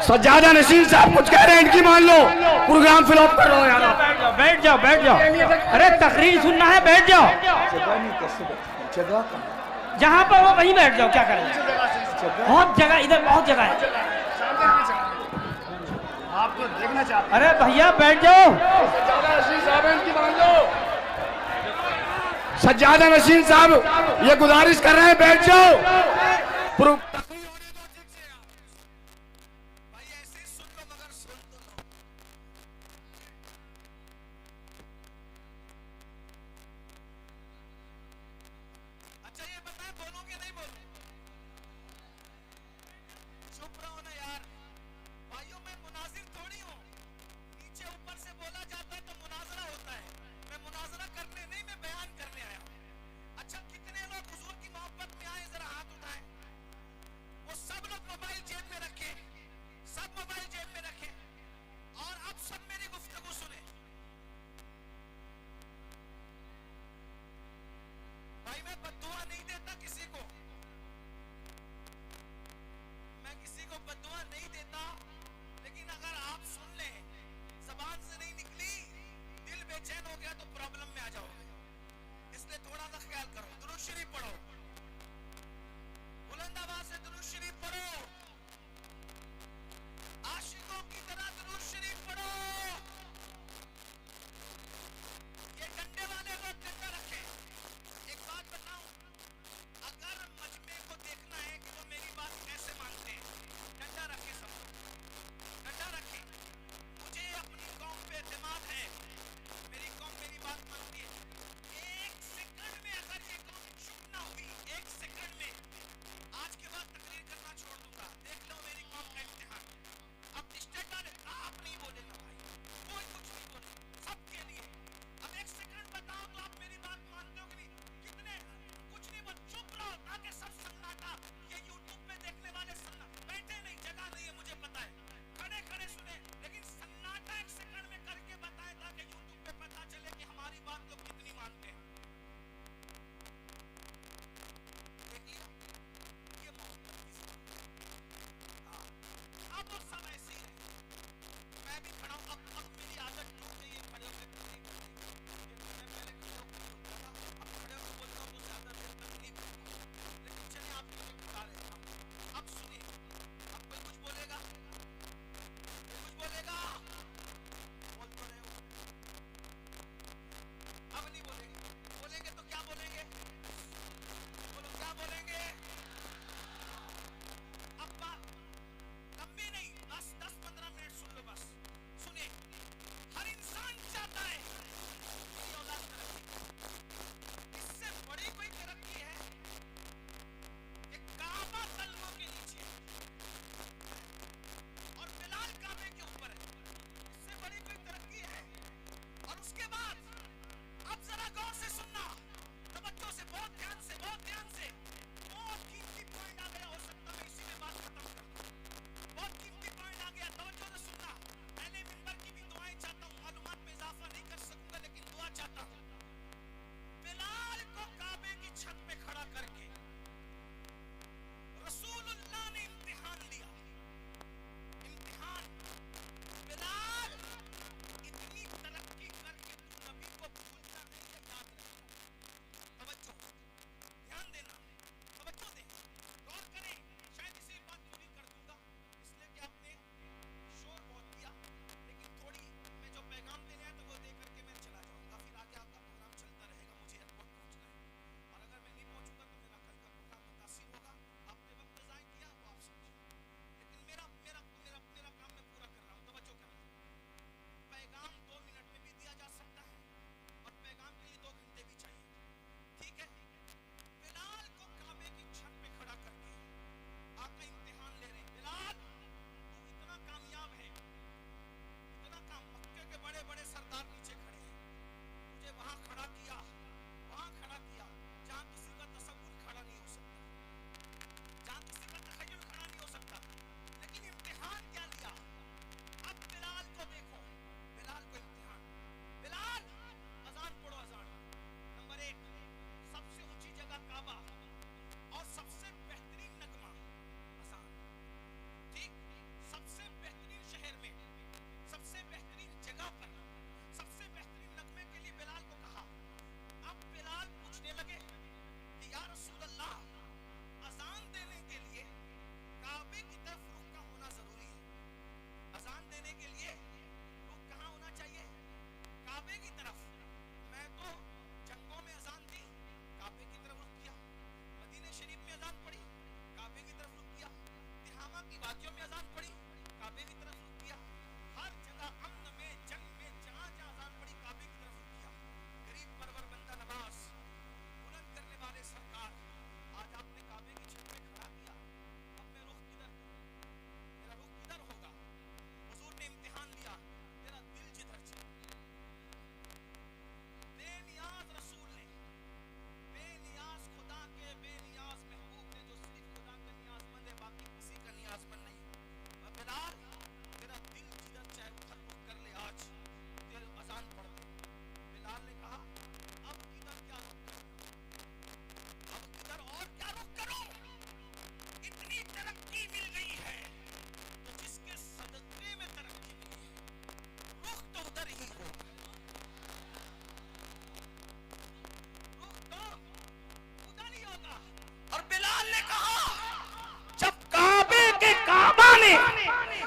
सज्जादा नसीर साहब कुछ कह रहे हैं, इनकी मान लो, प्रोग्राम फिल अप कर लो यार। बैठ जाओ बैठ जाओ, अरे तकरीर सुनना है, बैठ जाओ, जहाँ पर वो वहीं बैठ जाओ, क्या करें, बहुत जगह, इधर बहुत जगह है, आपको देखना चाहते। अरे भैया बैठ जाओ, सज्जादा नसीर साहब ये गुजारिश कर रहे हैं बैठ जाओ। अच्छा कितने लोग हुजूर की मोहब्बत में आए, जरा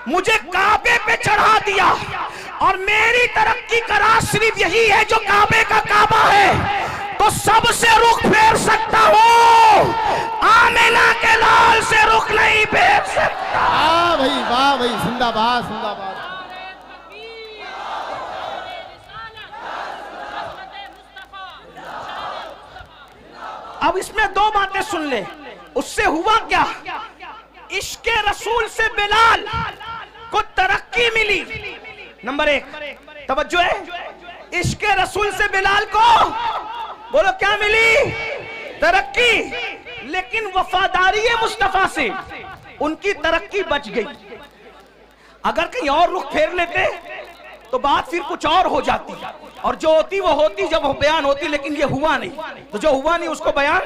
मुझे काबे पे चढ़ा दिया और मेरी तरक्की का राज सिर्फ यही है जो काबे का काबा है, तो सबसे रुख फेर सकता हूं, आमिना के लाल से रुख नहीं फेर सकता। वाह भाई, जिंदाबाद जिंदाबाद। अब इसमें दो बातें सुन ले। उससे हुआ क्या? इश्क़े रसूल से बिलाल को तरक्की मिली। नंबर एक, तवज्जो है, इश्क़े रसूल से बिलाल को बोलो क्या मिली? तरक्की। लेकिन वफादारी मुस्तफा से उनकी तरक्की बच गई। अगर कहीं और रुख फेर लेते तो बात फिर कुछ और हो जाती, और जो होती वो होती जब वो बयान होती, लेकिन ये हुआ नहीं। तो जो हुआ नहीं उसको बयान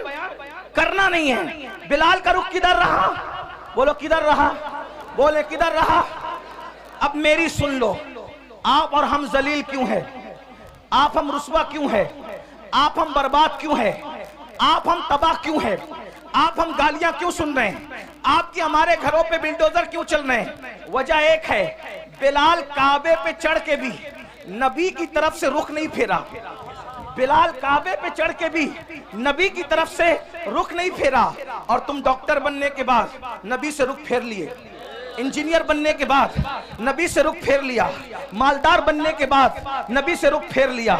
करना नहीं है। बिलाल का रुख किधर रहा? बोलो किधर रहा? बोले किधर रहा? अब मेरी सुन लो, आप और हम जलील क्यों है? आप हम रुस्वा क्यों है? आप हम बर्बाद क्यों है? आप हम तबाह क्यों है? आप हम गालियां क्यों सुन रहे हैं? आपके हमारे घरों पे बिल्डोजर क्यों चल रहे हैं? वजह एक है, बिलाल काबे पे चढ़ के भी नबी की तरफ से रुख नहीं फेरा। बिलाल काबे पे चढ़ के भी नबी की तरफ से रुख नहीं फेरा। और तुम डॉक्टर बनने के बाद नबी से रुख फेर लिए, इंजीनियर बनने के बाद नबी से रुख फेर लिया, मालदार बनने के बाद नबी से रुख फेर लिया,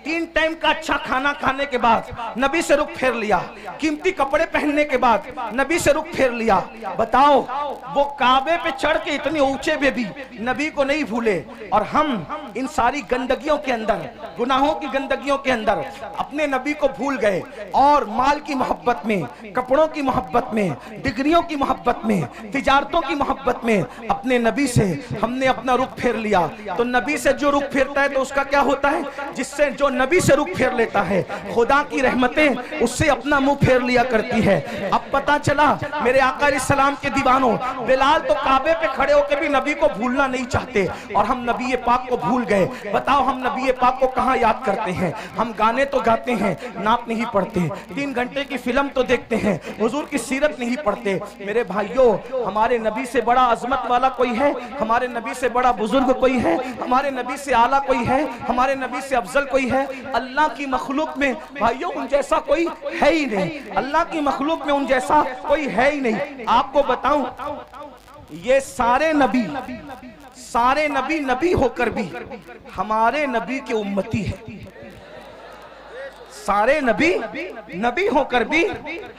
3 टाइम का अच्छा खाना खाने के बाद नबी से रुख फेर लिया, कीमती कपड़े पहनने के बाद नबी से रुख फेर लिया। बताओ, वो काबे पे चढ़ के इतने ऊंचे पे भी नबी को नहीं भूले, और हम इन सारी गंदगियों के अंदर, गुनाहों की गंदगियों के अंदर अपने नबी को भूल गए, और माल की मोहब्बत में, कपड़ों की मोहब्बत में, डिग्रियों की मोहब्बत में, तिजारतों की मोहब्बत में अपने नबी से हमने अपना रुख फेर लिया। तो नबी से जो रुख फेरता है तो उसका क्या होता है? जिससे जो नबी से रुख फेर लेता है, खुदा की रहमतें उससे अपना मुंह फेर लिया करती है। अब पता चला मेरे आका अलैहिस्सलाम के दीवानों, बिलाल तो काबे पे खड़े होकर भी नबी को भूलना नहीं चाहते, और हम नबी पाक को भूल गए। बताओ, हम नबी पाक को कहां याद करते हैं? हम गाने तो गाते हैं, नात नहीं पढ़ते, 3 घंटे की फिल्म तो देखते हैं, हुजूर की सीरत नहीं पढ़ते। मेरे भाइयों, हमारे नबी से बड़ा अजमत वाला कोई है? हमारे नबी से बड़ा बुजुर्ग कोई है? हमारे नबी से आला कोई है? हमारे नबी से अफजल कोई है? अल्लाह की मखलूक में भाइयों उन जैसा कोई है ही नहीं। अल्लाह की मखलूक में उन जैसा कोई है ही नहीं। आपको बताऊं, ये सारे नबी नबी होकर भी हमारे नबी के उम्मती है। सारे नबी होकर भी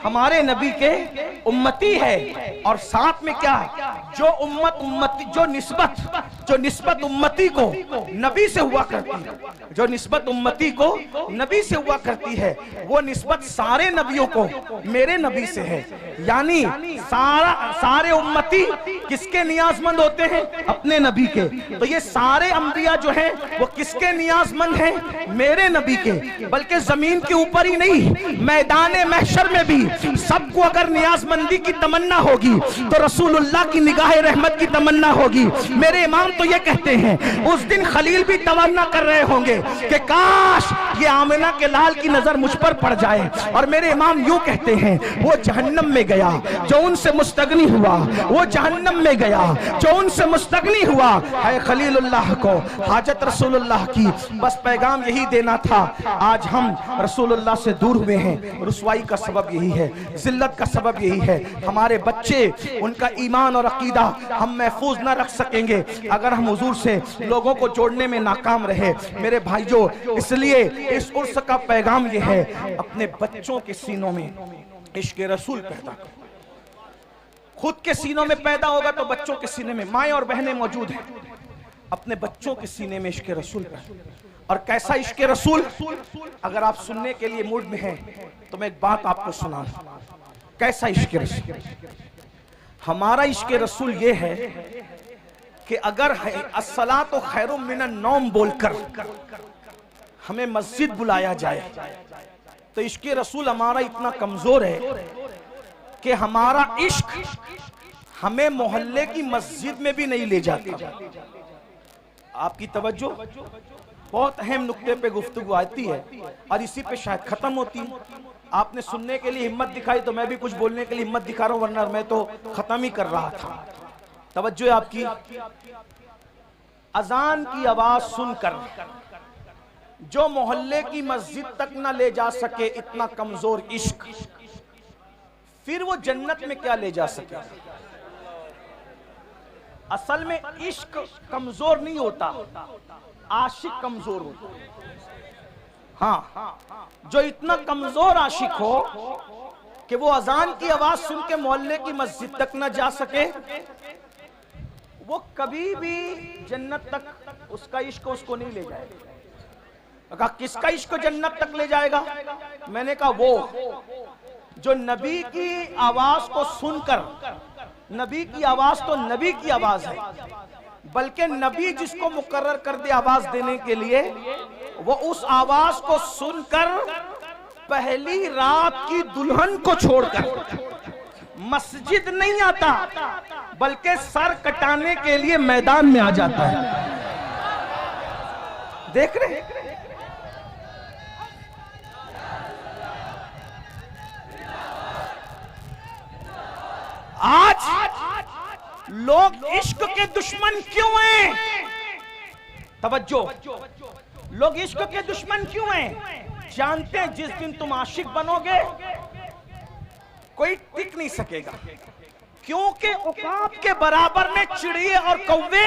हमारे नबी के उम्मती है। और साथ में क्या, जो निस्बत उम्मती को नबी से हुआ करती है, जो निस्बत उम्मती को नबी से हुआ करती है, वो निस्बत सारे नबियों को मेरे नबी से है। यानी सारे उम्मती किसके नियाजमंद होते हैं? अपने नबी के। तो ये सारे अंबिया जो हैं वो किसके नियाजमंद हैं? मेरे नबी के। बल्कि जमीन के ऊपर ही नहीं, मैदान महशर में भी सबको अगर नियाजमंदी की तमन्ना होगी तो रसूलुल्लाह की निगाह रहमत की तमन्ना होगी। मेरे इमाम तो ये कहते हैं, उस दिन खलील भी तमन्ना कर रहे होंगे कि काश ये आमिना के लाल की नजर मुझ पर पड़ जाए। और मेरे इमाम यूं कहते हैं, वो जहन्नम में गया जो उनसे मुस्तगनी हुआ, वो जहन्नम में गया जो उनसे मुस्तगनी हुआ। है खलीलुल्लाह को हाजत रसूलुल्लाह की, बस पैगाम यही देना था। आज हम रसूलुल्लाह से दूर हुए हैं, रुसवाई का सबब यही है, जिल्लत का सबब यही है। हमारे बच्चे, उनका ईमान और अकीदा हम महफूज ना रख सकेंगे अगर हम हुजूर से लोगों को जोड़ने में नाकाम रहे। मेरे भाइयों, इसलिए इस उर्स का पैगाम यह है, अपने बच्चों के सीनों में इश्क़ रसूल पैदा करो। खुद के सीनों में पैदा होगा तो बच्चों के सीने में, माएँ और बहनें मौजूद हैं, अपने बच्चों के सीने में इश्क़ रसूल पैदा। और कैसा इश्क़ रसूल? अगर आप सुनने के लिए मूड में हैं तो मैं एक बात आपको सुनाऊं। कैसा इश्क़ रसूल? हमारा इश्क़ रसूल ये है कि अगर अस्सलातु खैरुम मिनन नौम बोलकर हमें मस्जिद बुलाया जाए तो इश्क़ रसूल हमारा इतना कमजोर है कि हमारा इश्क हमें मोहल्ले की मस्जिद में भी नहीं ले जाता। आपकी तवज्जो, बहुत अहम नुक्ते पे गुफ्तगू आती है और इसी पे शायद खत्म होती है। आपने सुनने के लिए हिम्मत दिखाई तो मैं भी कुछ बोलने के लिए हिम्मत दिखा रहा हूं, वरना मैं तो खत्म ही कर रहा था। तवज्जो है आपकी। अजान की आवाज सुनकर जो मोहल्ले की मस्जिद तक न ले जा सके, इतना कमजोर इश्क, फिर वो जन्नत में क्या ले जा सके। असल में इश्क कमजोर नहीं होता, आशिक कमजोर होता। हाँ, जो इतना कमजोर आशिक हो कि वो अजान की आवाज सुन के मोहल्ले की मस्जिद तक न जा सके, वो कभी भी जन्नत तक उसका इश्क उसको नहीं ले जाएगा। कहा किसका इश्क जन्नत तक ले जाएगा? मैंने कहा वो जो नबी की आवाज को सुनकर, नबी की आवाज तो नबी की आवाज है, बल्कि नबी जिसको मुकर्रर कर दे आवाज देने के लिए, वो उस आवाज को सुनकर पहली रात की दुल्हन को छोड़कर मस्जिद नहीं आता, बल्कि सर कटाने के लिए मैदान में आ जाता है। देख रहे? आज लोग इश्क के दुश्मन क्यों हैं? तवज्जो, लोग इश्क के दुश्मन क्यों हैं? जानते हैं जिस दिन तुम आशिक बनोगे कोई टिक नहीं सकेगा, क्योंकि औकात के बराबर में चिड़िए और कौवे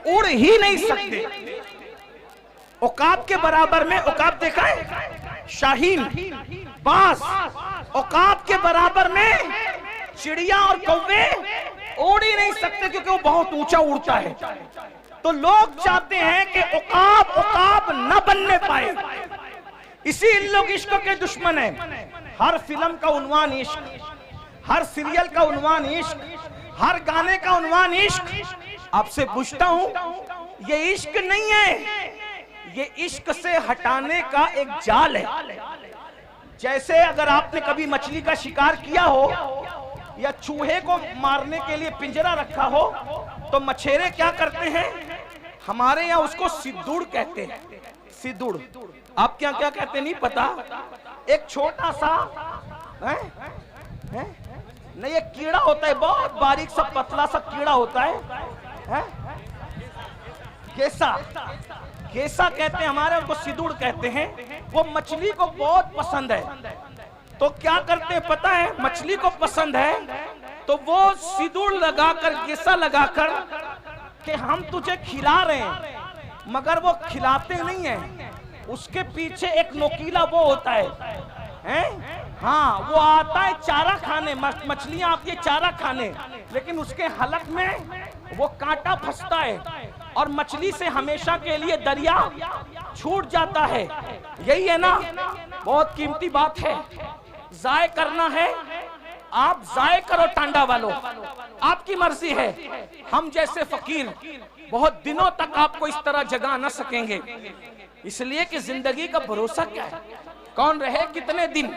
उड़ ही नहीं सकते। औकात के बराबर में, औकात देखा है? शाहीन, बाज, औकात के बराबर में चिड़िया और कौवे उड़ ही नहीं सकते, क्योंकि वो बहुत ऊंचा उड़ता है। तो लोग चाहते हैं कि औकाब न बनने पाए, इसीलिए लोग इश्क के दुश्मन हैं। हर फिल्म का उन्वान इश्क, हर सीरियल का उन्वान इश्क, हर गाने का उन्वान इश्क। आपसे पूछता हूं, ये इश्क नहीं है, ये इश्क से हटाने का एक जाल है। जैसे अगर आपने कभी मछली का शिकार किया हो या चूहे को मारने के लिए पिंजरा रखा हो, तो मछेरे क्या करते हैं? हमारे यहाँ उसको सिद्दुड़ कहते हैं। सिद्दुड़, आप क्या क्या कहते नहीं पता। एक छोटा सा नहीं, एक कीड़ा होता है, बहुत बारीक सा पतला सा कीड़ा होता है, गेसा, गेसा कहते हैं हमारे, उनको सिद्दुड़ कहते हैं। वो मछली को बहुत पसंद है, तो क्या करते हैं पता है? मछली को पसंद है तो वो सिद्दुड़ लगाकर, गेसा लगाकर कि हम तुझे खिला रहे हैं, मगर वो खिलाते नहीं है। उसके पीछे एक नोकीला वो होता है? हाँ, वो आता है चारा खाने, मछलियां आती है चारा खाने, लेकिन उसके हलक में वो कांटा फंसता है और मछली से हमेशा के लिए दरिया छूट जाता है। यही है ना, बहुत कीमती बात है। जाय करना है, आप जाय करो टांडा वालों, आपकी मर्जी है। हम जैसे फकीर बहुत दिनों तक आपको इस तरह जगा न सकेंगे, इसलिए कि जिंदगी का भरोसा क्या है, कौन रहे कितने दिन।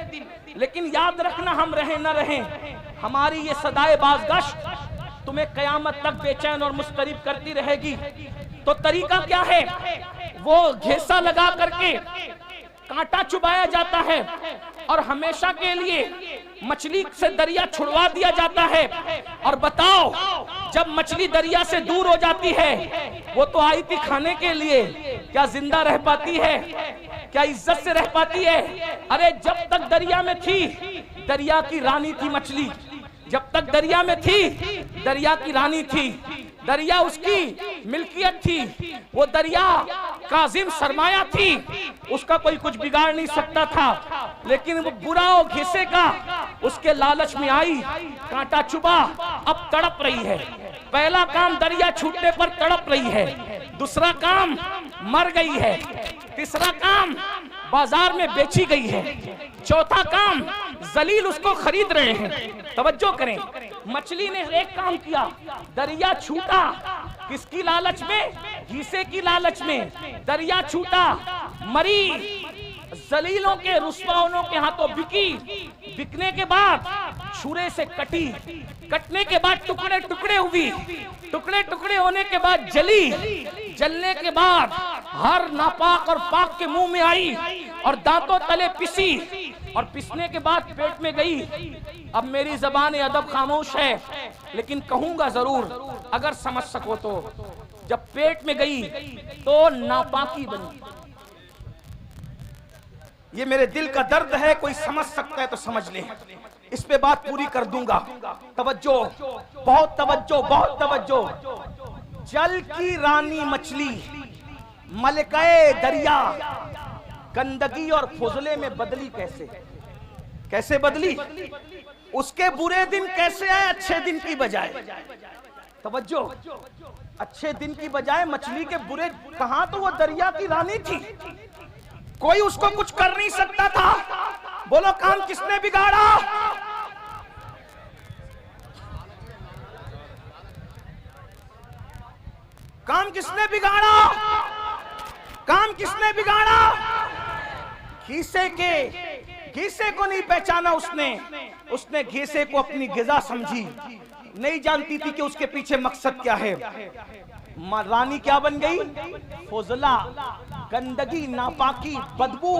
लेकिन याद रखना, हम रहे न रहे, हमारी ये सदाए बाज़गश्त तुम्हें कयामत तक बेचैन और मुस्तरिब करती रहेगी। तो तरीका क्या है? वो घेसा लगा करके कांटा चुबाया जाता है और हमेशा के लिए मछली से दरिया छुड़वा दिया जाता है। और बताओ, जब मछली दरिया से दूर हो जाती है, वो तो आई थी खाने के लिए, क्या जिंदा रह पाती है? क्या इज्जत से रह पाती है? अरे जब तक दरिया में थी, दरिया की रानी थी मछली। जब तक दरिया में थी, दरिया की रानी थी, दरिया उसकी मिल्कियत थी, वो दरिया काजिम सरमाया थी, उसका कोई कुछ बिगाड़ नहीं सकता था। लेकिन वो बुरा और घिसे का उसके लालच में आई, कांटा चुबा, अब तड़प रही है। पहला काम दरिया छूटने पर तड़प रही है, दूसरा काम मर गई है, तीसरा काम बाजार में बेची गई है, चौथा काम जलील उसको खरीद रहे हैं। तवज्जो करें, मछली ने एक काम किया, दरिया छूटा, किसकी लालच में? हिस्से की लालच में। दरिया छूटा, मरी, जलीलों के रुस्वाओं के हाथों बिकी, बिकने के बाद छुरे से कटी, कटने के बाद टुकड़े टुकड़े हुई, टुकड़े टुकड़े होने के बाद जली, जलने के बाद हर नापाक और पाक के मुंह में आई और दांतों तले पिसी, और पिसने के बाद पेट में गई। अब मेरी ज़बान अदब खामोश है, लेकिन कहूंगा जरूर अगर समझ सको तो। जब पेट में गई तो नापाकी बनी। ये मेरे दिल का दर्द है, कोई समझ सकता है तो समझ ले, इस पे बात पूरी कर दूंगा। तवज्जो, बहुत तवज्जो, बहुत तवज्जो। जल की रानी मछली मलकाए दरिया गंदगी और फुजले में बदली कैसे? कैसे बदली? उसके बुरे दिन कैसे आए अच्छे दिन की बजाय? तवज्जो, अच्छे दिन की बजाय मछली के बुरे। कहां तो वो दरिया की रानी थी, कोई उसको कुछ कर नहीं सकता था। बोलो काम किसने बिगाड़ा? काम किसने बिगाड़ा? काम किसने बिगाड़ा? घीसे को नहीं पहचाना उसने घीसे को अपनी गिजा समझी, नहीं जानती थी कि उसके पीछे मकसद क्या है। रानी क्या बन गई? फुजला, गंदगी, नापाकी, बदबू,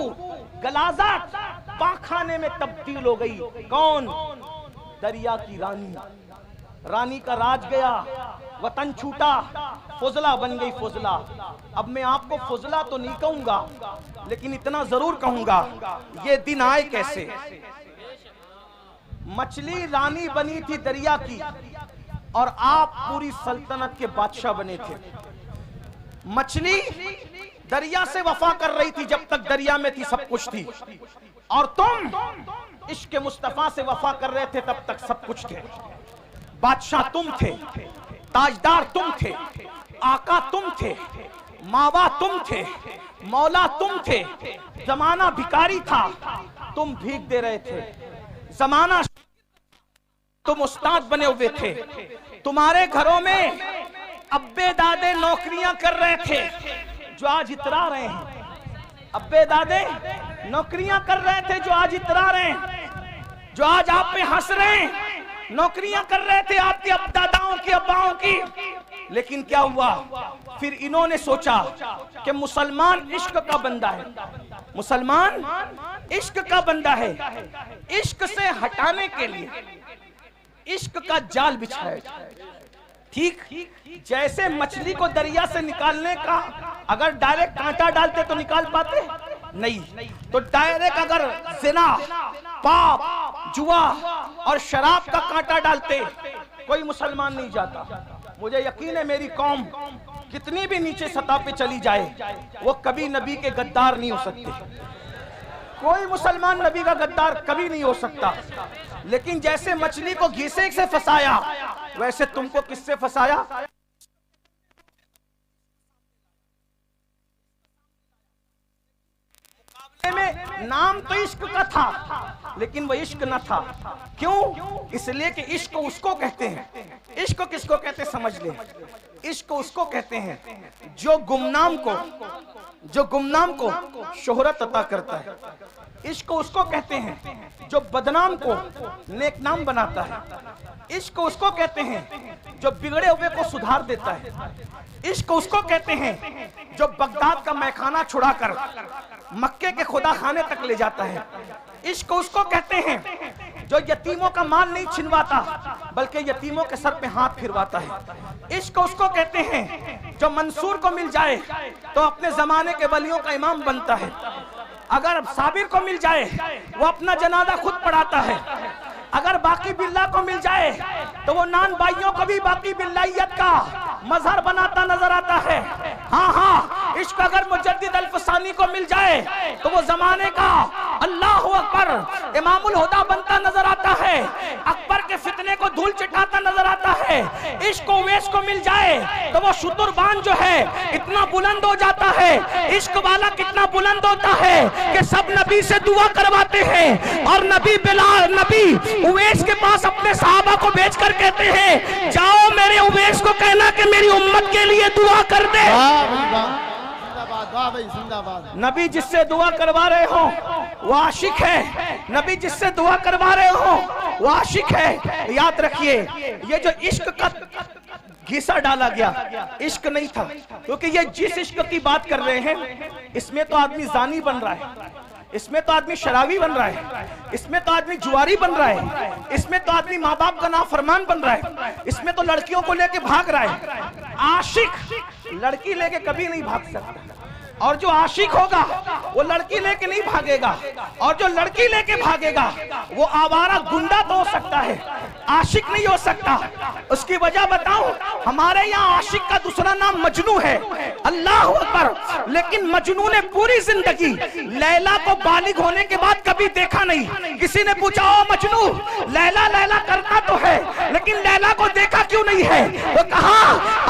गलाजत, पाखाने में तब्दील हो गई। कौन? दरिया की रानी। रानी का राज गया, वतन छूटा, फुजला बन गई फुजला। अब मैं आपको फुजला तो नहीं कहूंगा, लेकिन इतना जरूर कहूंगा, ये दिन आए कैसे? मछली रानी बनी थी दरिया की, और आप पूरी सल्तनत के बादशाह बने थे। मछली दरिया से वफा कर रही थी, जब तक दरिया में थी सब कुछ थी, और तुम इश्क मुस्तफा से वफा कर रहे थे, तब तक सब कुछ थे। बादशाह तुम थे, ताजदार तुम थे, आका तुम थे, मावा तुम थे, मौला तुम थे। जमाना भिखारी था, तुम भीख दे रहे थे। जमाना तुम उस्ताद बने हुए थे। तुम्हारे घरों में अब्बे दादे नौकरियां कर रहे थे, जो आज इतरा रहे हैं। अब्बे दादे नौकरियां कर रहे थे, जो आज इतरा रहे हैं, जो आज आप पे हंस रहे हैं। नौकरियां कर रहे थे आपके अब दादाओं की, अब्बाओं की। लेकिन क्या हुआ? फिर इन्होंने सोचा कि मुसलमान इश्क का बंदा है, मुसलमान इश्क का बंदा है। इश्क से हटाने के लिए इश्क का जाल बिछाया। ठीक जैसे मछली को दरिया से निकालने का, अगर डायरेक्ट कांटा डालते तो निकाल पाते नहीं, तो डायरेक्ट अगर जिना, पाप, जुआ और शराब का कांटा डालते, कोई मुसलमान नहीं जाता। मुझे यकीन है मेरी कौम कितनी भी नीचे सतह पे चली जाए, वो कभी नबी के गद्दार नहीं हो सकते। कोई मुसलमान नबी का गद्दार कभी नहीं हो सकता। लेकिन जैसे मछली को घीसे से फंसाया, वैसे तुमको किससे फंसाया? में नाम तो इश्क का था, लेकिन वो इश्क न था। क्यों? इसलिए कि इश्क उसको कहते हैं। इश्क किसको कहते हैं समझ ले। इश्क उसको कहते हैं जो गुमनाम को शोहरत अता करता है। इश्क उसको कहते हैं जो बदनाम को नेकनाम बनाता है। इश्क उसको कहते हैं जो बिगड़े हुए को सुधार देता है। इश्क उसको कहते हैं जो बगदाद का मैखाना छुड़ाकर मक्के के खुदा खाने तक ले जाता है। इश्क उसको कहते हैं जो यतीमों का माल नहीं छिनवाता, बल्कि यतीमों के सर पे हाथ फिरवाता है। इश्क उसको कहते हैं जो मंसूर को मिल जाए तो अपने जमाने के वलियों का इमाम बनता है। अगर साबिर को मिल जाए वो अपना जनाजा खुद पढ़ाता है। अगर बाकी बिल्ला को मिल जाए तो वो नान भाइयों को भी बाकी बिल्लाइयत का मजहर बनाता नजर आता है। हाँ, इश्क अगर मुजद्दिद अल्फसानी को मिल जाए तो वो जमाने का अल्लाह अकबर इमामुल हुदा बनता नजर आता है। अकबर के फितने को धूल चिटाता नजर आता है। इश्क उवैस को मिल जाए तो वो शुतुरबान जो है इतना बुलंद हो जाता है। इश्क वाला कितना बुलंद होता है कि सब नबी से दुआ करवाते हैं, और नबी बिलाल, नबी उवैस के पास अपने सहाबा को भेजकर कहते हैं, जाओ मेरे उवैस को कहना कि मेरी उम्मत के लिए दुआ कर दे। नबी जिससे दुआ करवा रहे हो वो आशिक है। नबी जिससे दुआ करवा रहे हो वो आशिक है। याद रखिए, ये जो इश्क का घिसा डाला गया इश्क नहीं था, क्योंकि ये जिस इश्क की बात कर रहे हैं इसमें तो आदमी जानी बन रहा है। इसमें तो आदमी शराबी बन रहा है, इसमें तो आदमी जुआरी बन रहा है, इसमें तो आदमी माँ बाप का नाफरमान बन रहा है, इसमें तो लड़कियों को लेके भाग रहा है। आशिक लड़की लेके कभी नहीं भाग सकता, और जो आशिक होगा वो लड़की लेके नहीं भागेगा, और जो लड़की लेके भागेगा वो आवारा गुंडा तो हो सकता है, आशिक नहीं हो सकता। उसकी वजह बताऊं, हमारे यहाँ आशिक का दूसरा नाम मजनू है। अल्लाह अकबर। लेकिन मजनू ने पूरी जिंदगी लैला को बालिग होने के बाद कभी देखा नहीं। किसी ने पूछा, ओ मजनू, लैला लैला करता तो है लेकिन लैला को देखा क्यों नहीं है? वो कहा,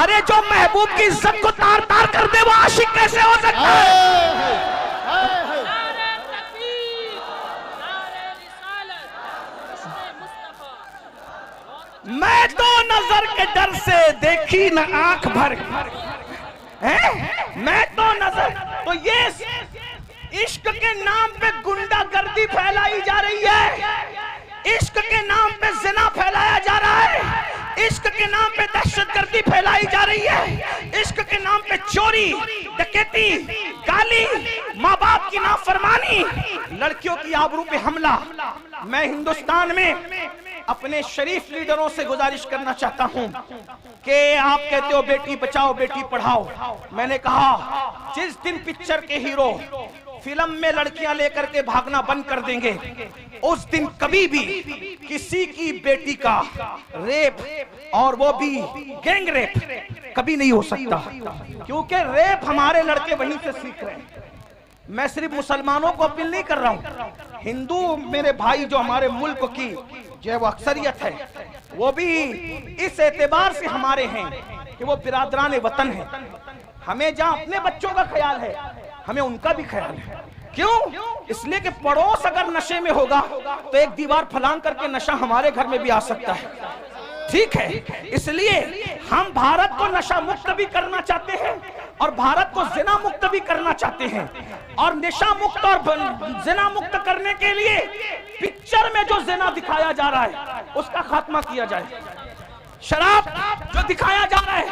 अरे जो महबूब की इज्जत को तार तार कर दे वो आशिक कैसे हो सकता है? मैं तो नजर के डर से देखी न आंख भर है, मैं तो नजर, तो ये इश्क के नाम पे गुंडागर्दी फैलाई जा रही है, इश्क के नाम पे जिना फैलाया जा रहा है, इश्क के नाम पे दहशतगर्दी फैलाई जा रही है, इश्क के नाम पे चोरी, डकैती, गाली, माँ बाप की नाफरमानी, लड़कियों की आबरू पे हमला। मैं हिंदुस्तान में अपने शरीफ लीडरों से गुजारिश करना चाहता हूं कि आप कहते हो बेटी बचाओ बेटी पढ़ाओ, मैंने कहा जिस दिन पिक्चर के हीरो फिल्म में लड़कियां लेकर के भागना बंद कर देंगे, उस दिन कभी भी किसी की बेटी का रेप, और वो भी गैंग रेप, कभी नहीं हो सकता, क्योंकि रेप हमारे लड़के वहीं से सीख रहे हैं। मैं सिर्फ मुसलमानों को अपील नहीं कर रहा हूं, हिंदू मेरे भाई जो हमारे मुल्क की जो वो अक्सरियत है, वो भी इस एतबार से हमारे हैं कि वो बिरादरान वतन है। हमें जहां अपने बच्चों का ख्याल है, हमें उनका भी ख्याल है। क्यों? इसलिए कि पड़ोस अगर नशे में होगा तो एक दीवार फलांग करके नशा हमारे घर में भी आ सकता है। ठीक है, इसलिए हम भारत को नशा मुक्त भी करना चाहते हैं और भारत को जिना मुक्त भी करना चाहते हैं, और नशा मुक्त और जिना मुक्त करने के लिए पिक्चर में जो जिना दिखाया जा रहा है उसका खात्मा किया जाए। शराब जो दिखाया जा रहा है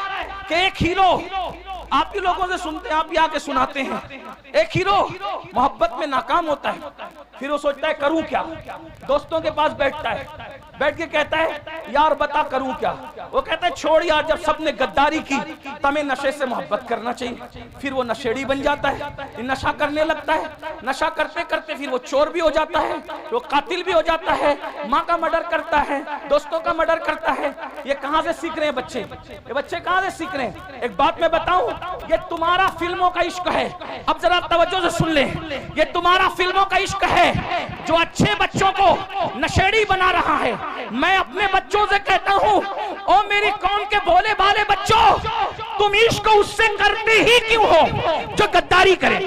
कि एक हीरो, आप ही लोगों से सुनते हैं, आप ही आके सुनाते हैं, एक हीरो मोहब्बत में नाकाम होता है, फिर वो सोचता है करूं क्या, दोस्तों के पास बैठता है, बैठ के कहता है यार बता करूं क्या, वो कहता है छोड़ यार, जब सबने गद्दारी की तो हमें नशे से मोहब्बत करना चाहिए। फिर वो नशेड़ी बन जाता है, नशा करने लगता है, नशा करते करते फिर वो चोर भी हो जाता है, वो कातिल भी हो जाता है, माँ का मर्डर करता है, दोस्तों का मर्डर करता है। ये कहां से सीख रहे हैं बच्चे? ये बच्चे कहां से सीख रहे हैं? एक बात मैं बताऊं, ये तुम्हारा फिल्मों का इश्क है। अब जरा तवज्जो से सुन ले, ये तुम्हारा फिल्मों का इश्क है जो अच्छे बच्चों को नशेड़ी बना रहा है। मैं अपने बच्चों से कहता हूं, ओ मेरी कौम के भोले भाले बच्चों, तुम इश्क उससे करते ही क्यों हो जो गद्दारी करे?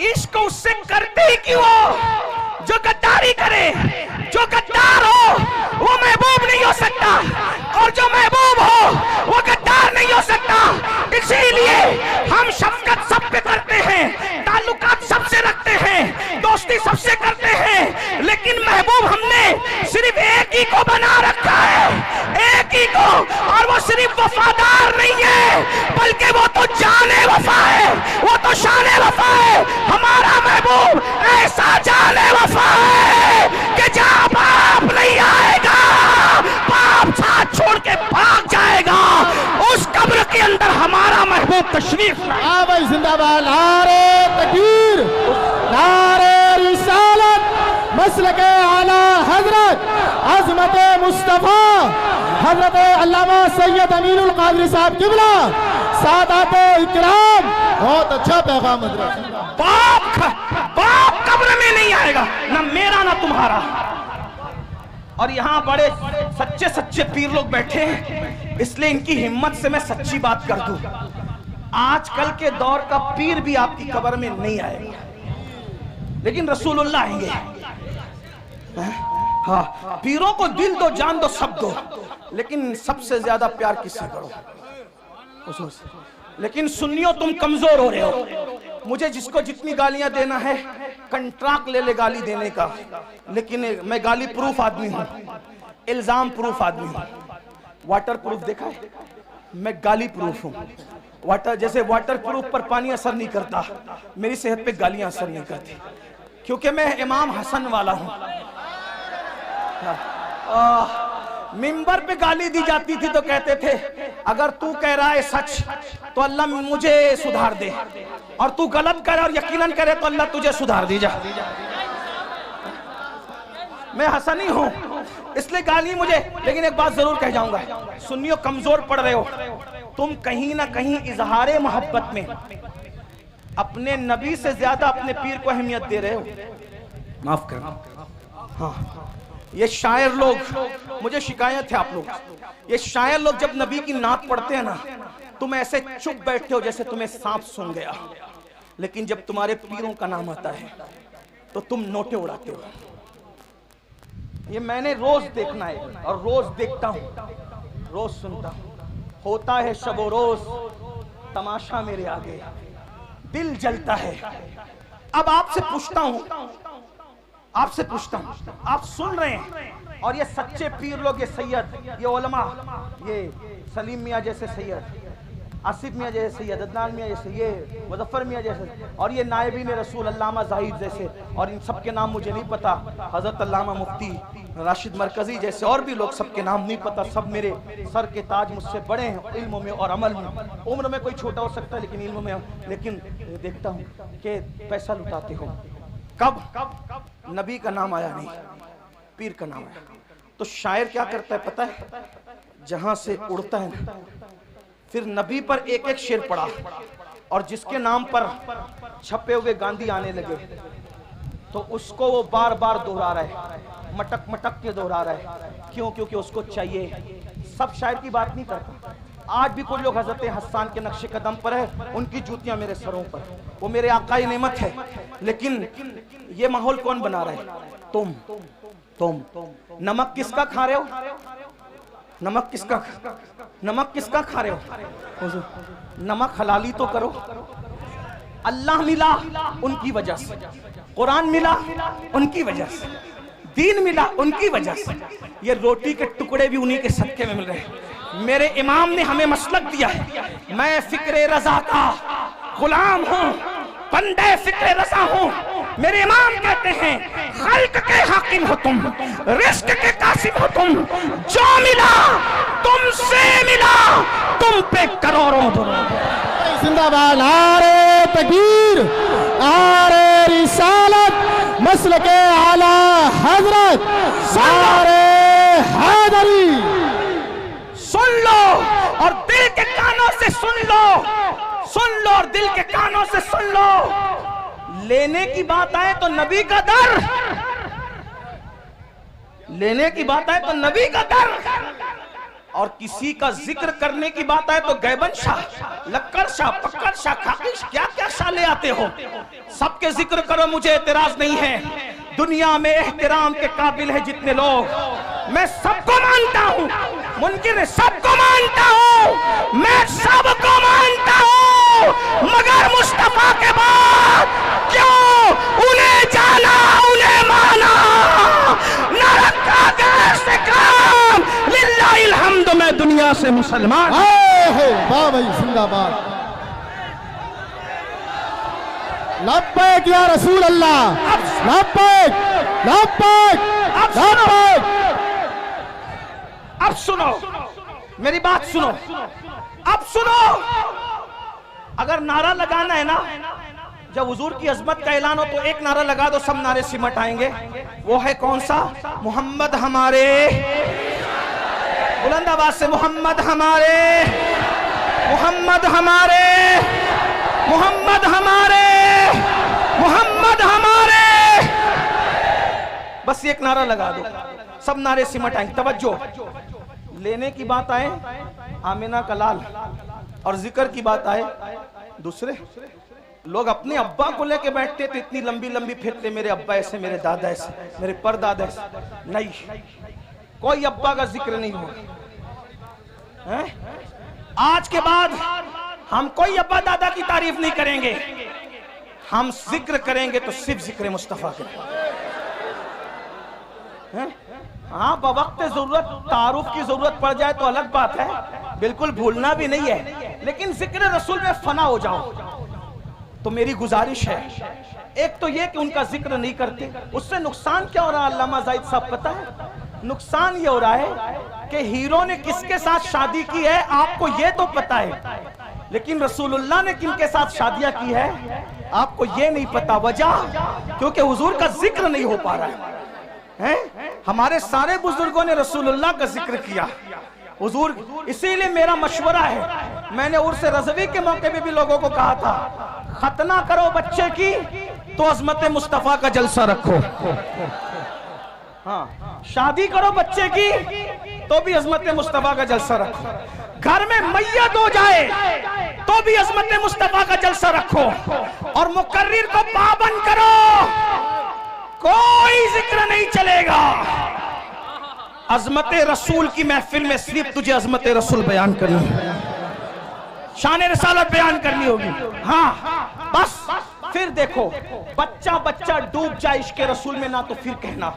इश्क उससे करते ही क्यों हो जो गद्दारी करे? जो गद्दार हो वो महबूब नहीं हो सकता, और जो महबूब हो वो गद्दार नहीं हो सकता। इसीलिए हम शफकत सब पे करते हैं, ताल्लुकात सबसे रखते हैं, दोस्ती सबसे करते हैं, लेकिन महबूब हमने सिर्फ एक ही को बना रखा है, एक ही को, और वो सिर्फ वफादार नहीं है बल्कि वो तो जाने वफा है, वो तो शाने वफा है। हमारा महबूब ऐसा जाने वफा है कि जहां बाप नहीं आएगा, बाप साथ छोड़ के भाग जाएगा, उस कब्र के अंदर हमारा महबूब तशरीफ लाए। भाई जिंदाबाद, नारे तकबीर, नारे रिसालत, मसलके आला हजरत अज़मत मुस्तफा हजरत अल्लामा सैयद अमीनुल कादरी साहब किबला सादात इकराम। बहुत अच्छा पैगाम हजरत। बाप कब्र में नहीं आएगा, ना मेरा ना तुम्हारा। और यहाँ बड़े सच्चे सच्चे पीर लोग बैठे हैं, इसलिए इनकी हिम्मत से मैं सच्ची बात कर दूं, आजकल के दौर का पीर भी आपकी कब्र में नहीं आएगा, लेकिन रसूलुल्लाह आएंगे। हाँ, पीरों को दिल दो, जान दो, सब दो, लेकिन सबसे ज्यादा प्यार किससे करो? लेकिन सुन्नियों तुम कमजोर हो रहे हो। मुझे जिसको जितनी गालियां देना है कंट्रैक्ट ले ले गाली देने का, लेकिन मैं गाली प्रूफ आदमी हूं, इल्जाम प्रूफ आदमी हूं। वाटर प्रूफ देखा है, मैं गाली प्रूफ हूं। वाटर जैसे वाटर प्रूफ पर पानी असर नहीं करता, मेरी सेहत पे गालियां असर नहीं करती, क्योंकि मैं इमाम हसन वाला हूं। मिंबर पे गाली दी जाती थी तो कहते थे अगर तू कह रहा है सच तो अल्लाह मुझे सुधार दे, और तू गलत करे और यकीनन करे तो अल्लाह तुझे सुधार दी जा। मैं हसनी हूं इसलिए गाली मुझे, लेकिन एक बात जरूर कह जाऊंगा, सुन्नियों कमजोर पड़ रहे हो तुम, कहीं ना कहीं इजहारे मोहब्बत में अपने नबी से ज्यादा अपने पीर को अहमियत दे रहे हो। माफ करना। हाँ, ये शायर लोग, मुझे शिकायत है आप लोग, ये शायर लोग जब नबी की नात पढ़ते हैं ना, तुम ऐसे चुप बैठते हो जैसे तुम्हें सांप सूंघ गया, लेकिन जब तुम्हारे पीरों का नाम आता है तो तुम नोटे उड़ाते हो। ये मैंने रोज देखना है और रोज देखता हूं, रोज सुनता हूं। होता है शबो रोज तमाशा मेरे आगे, दिल जलता है। अब आपसे पूछता हूं, आप सुन रहे हैं, और ये सच्चे पीर लोग, ये सैयद, ये उलमा, ये सलीम मियाँ जैसे सैयद, आसिफ मियाँ जैसे सैयद, अदनान मियाँ जैसे, ये मुजफ्फर मियाँ जैसे, और ये नायबीन रसूल अल्लामा जाहिद जैसे, और इन सब के नाम मुझे नहीं पता, हजरत अल्लामा मुफ्ती राशिद मरकजी जैसे और भी लोग, सबके नाम नहीं पता। सब मेरे सर के ताज, मुझसे बड़े हैं इल्म में और अमल में। उम्र में कोई छोटा हो सकता है लेकिन इल्म में, लेकिन देखता हूँ कि पैसा लुटाते हो। कब नबी का नाम आया नहीं, पीर का नाम आया, तो शायर क्या करता है पता है, जहां से उड़ता है ना, फिर नबी पर एक एक शेर पड़ा, और जिसके नाम पर छपे हुए गांधी आने लगे तो उसको वो बार बार दोहरा रहा है, मटक मटक के दोहरा रहा है। क्यों? क्योंकि उसको चाहिए। सब शायर की बात नहीं करता। आज भी कुछ लोग हजरत हसन के नक्शे कदम पर है, उनकी जूतियां मेरे सरों पर, वो मेरे आकाई नेमत है, लेकिन ये माहौल कौन बना रहा है? तुम नमक किसका खा रहे हो? नमक किसका खा रहे हो? नमक हलाली तो करो। अल्लाह मिला उनकी वजह से, कुरान मिला उनकी वजह से, दीन मिला उनकी वजह से, ये रोटी के टुकड़े भी उन्हीं के सदके में मिल रहे हैं। मेरे इमाम ने हमें मसलक दिया है, मैं फिक्रे रजा का गुलाम हूँ, बंदे फिक्रे रजा हूँ। मेरे इमाम कहते हैं खल्क के हाकिम हो तुम, रिस्क के कासिम हो तुम, जो मिला तुमसे मिला, तुम पे करोड़ों दुरूद। जिंदाबाद। नारे तकबीर, नारे रिसालत, मसलके आला हजरत, नारे हैदरी। सुन लो और दिल के कानों से सुन लो, सुन लो और दिल के कानों से सुन लो। लेने की बात आए तो नबी का दर, लेने की बात आए तो नबी का दर, और किसी का जिक्र करने की बात आए तो गैबन शाह, लक्कर शाह, पक्कर शाह, खाकिश, क्या क्या शाह ले आते हो। सबके जिक्र करो, मुझे एतराज नहीं है। दुनिया में एहतराम के काबिल है जितने लोग, मैं सबको मानता हूँ, मुनकिर है सबको मानता हूँ, मैं सबको मानता हूँ, मगर मुस्तफा के बाद क्यों उन्हें जाना, उन्हें माना, न रखा गैर से काम, लिल्लाहिल हम्द, मैं दुनिया से मुसलमान। वाह भाई, जिंदाबाद। लब्बैक या रसूल अल्लाह, लब्बैक लब्बैक लब्बैक। अब सुनो मेरी बात, सुनो, अब सुनो। अगर नारा लगाना है ना, जब हुजूर की अजमत का ऐलान हो तो एक नारा लगा दो, सब नारे सिमट आएंगे। वो है कौन सा? मोहम्मद हमारे, बुलंद आवाज से मोहम्मद हमारे, मोहम्मद हमारे, मोहम्मद हमारे, मोहम्मद हमारे। बस एक नारा लगा दो, सब नारे सिमट आएंगे। तवज्जो, लेने की बात आए आमिना का लाल, और जिक्र की बात आए दूसरे लोग। अपने अब्बा को लेके बैठते थे, इतनी लंबी लंबी फिरते, मेरे अब्बा ऐसे, मेरे दादा ऐसे, मेरे परदादा ऐसे। नहीं, कोई अब्बा का जिक्र नहीं होगा। आज के बाद हम कोई अब्बा दादा की तारीफ नहीं करेंगे, हम जिक्र करेंगे तो सिर्फ जिक्र मुस्तफा के। हाँ, बवक्त जरूरत तारुफ की जरूरत पड़ जाए तो अलग बात है, बिल्कुल भूलना भी नहीं है, लेकिन जिक्र रसूल में फना हो जाओ। तो मेरी गुजारिश है, एक तो ये कि उनका जिक्र नहीं करते, उससे नुकसान क्या हो रहा है अल्लामा जाहिद साहब पता है? नुकसान ये हो रहा है कि हीरो ने किसके साथ शादी की है आपको ये तो पता है, लेकिन रसूलुल्लाह ने किनके साथ शादियां की है आपको ये नहीं पता। वजह क्योंकि हुजूर का जिक्र नहीं हो पा रहा है। हमारे सारे बुजुर्गों ने रसूलुल्लाह का जिक्र किया हुजूर। इसीलिए मेरा मशवरा है, मैंने उर्स रज़वी के मौके पे भी लोगों को कहा था, खतना करो बच्चे की तो अजमत मुस्तफा का जलसा रखो। हाँ, शादी करो बच्चे की तो भी अजमत मुस्तफा का जलसा रखो। घर में मैयत हो जाए तो भी अजमत मुस्तफा का जलसा रखो। और मुकर्रिर को पाबंद करो, कोई जिक्र नहीं चलेगा। अजमत रसूल की महफिल में सिर्फ तुझे अजमत रसूल बयान करनी है, शान रिसालत बयान करनी होगी। हाँ बस, फिर देखो बच्चा बच्चा डूब जाए इश्क रसूल में ना तो फिर कहना।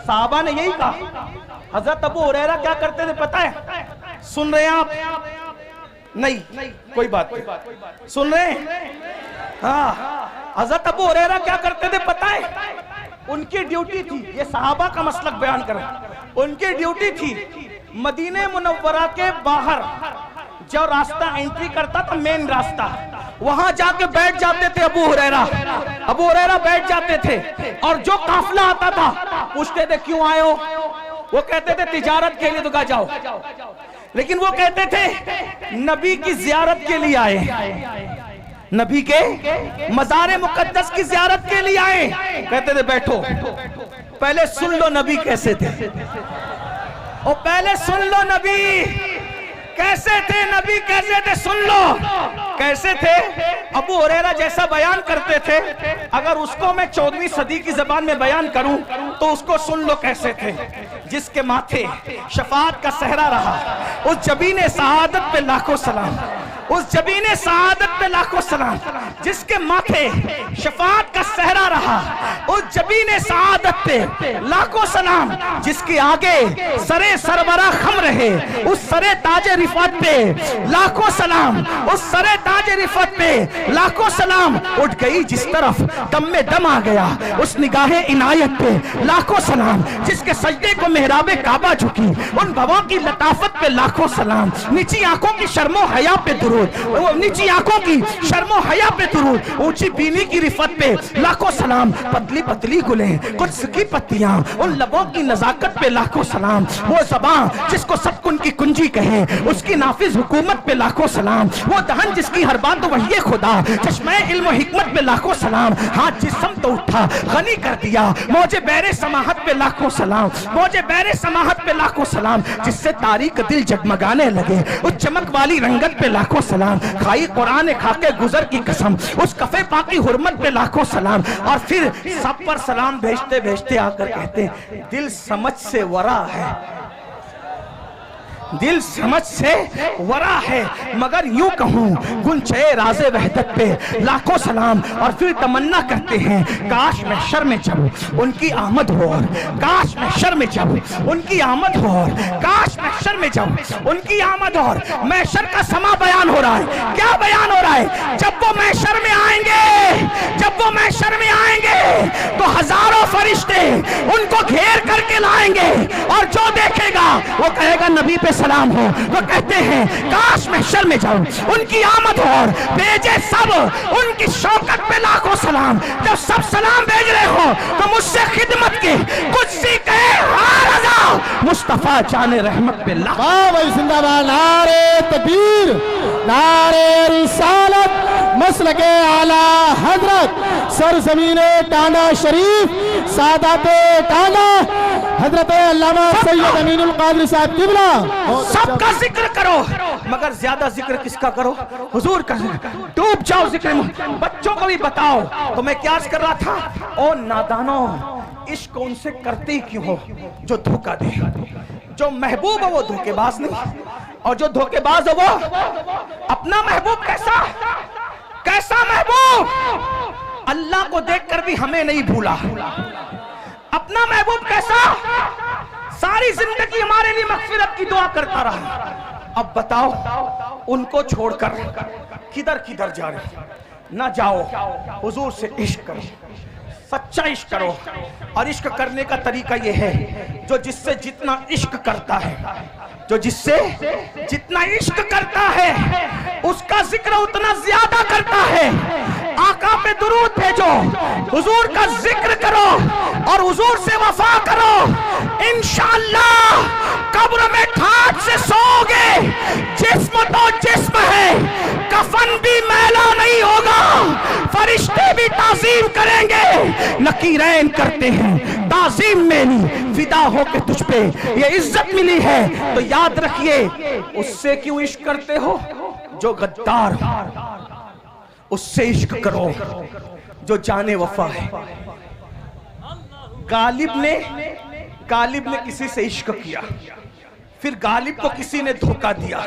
साहबा ने यही कहा। हजरत अबू हुरैरा क्या करते थे पता है? सुन रहे हैं आप? नहीं, कोई बात नहीं, सुन रहे हैं? हाँ, हजरत अबू हुरैरा क्या करते थे पता है? उनकी ड्यूटी थी, ये सहाबा का मसलक बयान कर, उनकी ड्यूटी थी मदीने मुनव्वरा के बाहर जो रास्ता एंट्री करता था, मेन रास्ता, वहां जाके बैठ जाते थे अबू हुरैरा बैठ जाते थे। और जो काफिला आता था पूछते थे क्यों आए हो? वो कहते थे तिजारत के लिए। तो कहा जाओ, लेकिन वो कहते थे नबी की जियारत के लिए आए, नबी के मज़ार मुकद्दस की जियारत के लिए आए। कहते थे बैठो, पहले सुन लो नबी कैसे थे, और पहले सुन लो नबी कैसे थे, नबी कैसे थे, सुन लो कैसे थे। अबू हुरैरा जैसा बयान करते थे, अगर उसको मैं 14वीं सदी की जबान में बयान करूं तो उसको सुन लो कैसे थे। जिसके माथे शफाअत का सहरा रहा, उस जबीने सआदत पे लाखों सलाम, उस जबीने सआदत पे लाखों सलाम। जिसके माथे शफाअत का सहरा रहा, उस जबीने सआदत पे लाखों सलाम। जिसके आगे सरे सरवरा खम रहे, उस सरे ताजे रिफत पे लाखों सलाम, उस सरे ताजे रिफत पे लाखों सलाम। उठ गई जिस तरफ दम में दम आ गया, उस निगाहे इनायत पे लाखों सलाम। जिसके सजदे को मेहराबे काबा झुकी, उन भवों की लताफत पे लाखों सलाम। नीची आंखों की शर्मो हया पे दुरूद, वो नीची आंखों की शर्मो हया पे दुरूद। ऊंची बीनी की रिफत पे लाखों सलाम। पतली पतली गुलें कुछ की पत्तियां, उन लबों की नजाकत पे लाखों सलाम। वो ज़बान जिसको सब कुन की कुंजी कहे, उसकी नाफिज हुकूमत पे लाखों सलाम। वो दहन जिसकी हर बात वही खुदा, चश्मे इल्म हिकमत पे लाखों सलाम। हाथ जिस्म तो उठा गनी कर दिया, मौजे बैरे समाहत पे लाखों सलाम, मौजे बैरे समाहत पे लाखों सलाम। जिससे तारीक दिल जगमगाने लगे, उस चमक वाली रंगत पे लाखों सलाम। खाई कुरान खाके गुजर की कसम, उस कफे पाकी हुर्मत पे लाखों सलाम। और फिर सब पर सलाम भेजते भेजते आकर कहते दिल समझ से वरा है, दिल समझ से वरा है। मगर यूं कहूं गुंचे राज़े वहदत पे लाखों सलाम। और फिर तमन्ना करते हैं काश महशर में जब उनकी आमद हो, और काश महशर में जब उनकी आमद हो, और काश महशर में जब उनकी आमद हो। महशर का समा बयान हो रहा है। क्या बयान हो रहा है? जब वो महशर में आएंगे, जब वो महशर में आएंगे तो हजारों फरिश्ते उनको घेर करके लाएंगे, और जो देखेगा वो कहेगा नबी पे सलाम हो। वो कहते हैं काश महशर में जाऊं, उनकी आमद हो, और भेजे सब उनकी शौकत पे लाखों सलाम। जब सब सलाम भेज रहे हो तो मुझसे खिदमत के कुछ सी कहे रज़ा मुस्तफा जाने रहमत पे लाखों जिंदाबाद। नारे तकबीर, नारे रिसालत, मसलके आला हजरत सरजमीने टांडा शरीफ, सादाते टांडा हजरत अल्लामा सैयद अमीनुल कादरी साहब किबला। सबका जिक्र करो, मगर ज्यादा जिक्र किसका करो? हुजूर का। डूब जाओ जिक्र में, बच्चों को भी बताओ। तो मैं क्या कर रहा था? ओ नादानो, इश्क उनसे करते ही क्यों हो जो धोखा दे। जो महबूब है वो धोखेबाज नहीं, और जो धोखेबाज है वो अपना महबूब कैसा कैसा महबूब, अल्लाह को देखकर भी हमें नहीं भूला। अपना महबूब कैसा, सारी जिंदगी हमारे लिए मगफिरत की दुआ करता रहा, अब बताओ उनको छोड़कर किधर किधर जा रहे? ना जाओ, हुजूर से इश्क करो, सच्चा इश्क करो। और इश्क करने का तरीका यह है, जो जिससे जितना इश्क करता है, जो जिससे जितना इश्क करता है उसका जिक्र उतना ज्यादा करता है। आका पे दुरूद भेजो, हुजूर का जिक्र करो और हुजूर से वफा करो। इंशाअल्लाह कब्र में ठाठ से सोओगे। जिस्म तो जिस्म है, कफन भी मैला नहीं होगा, फरिश्ते भी ताजीम करेंगे। नकीरैन करते हैं ताजीम में नहीं, फिदा हो के तुझ पे ये इज्जत मिली है। तो याद रखिए, उससे क्यों इश्क करते हो? जो गद्दार हो उससे इश्क करो, जो जाने वफा है। गालिब ने किसी से इश्क किया, फिर गालिब को किसी ने धोखा दिया,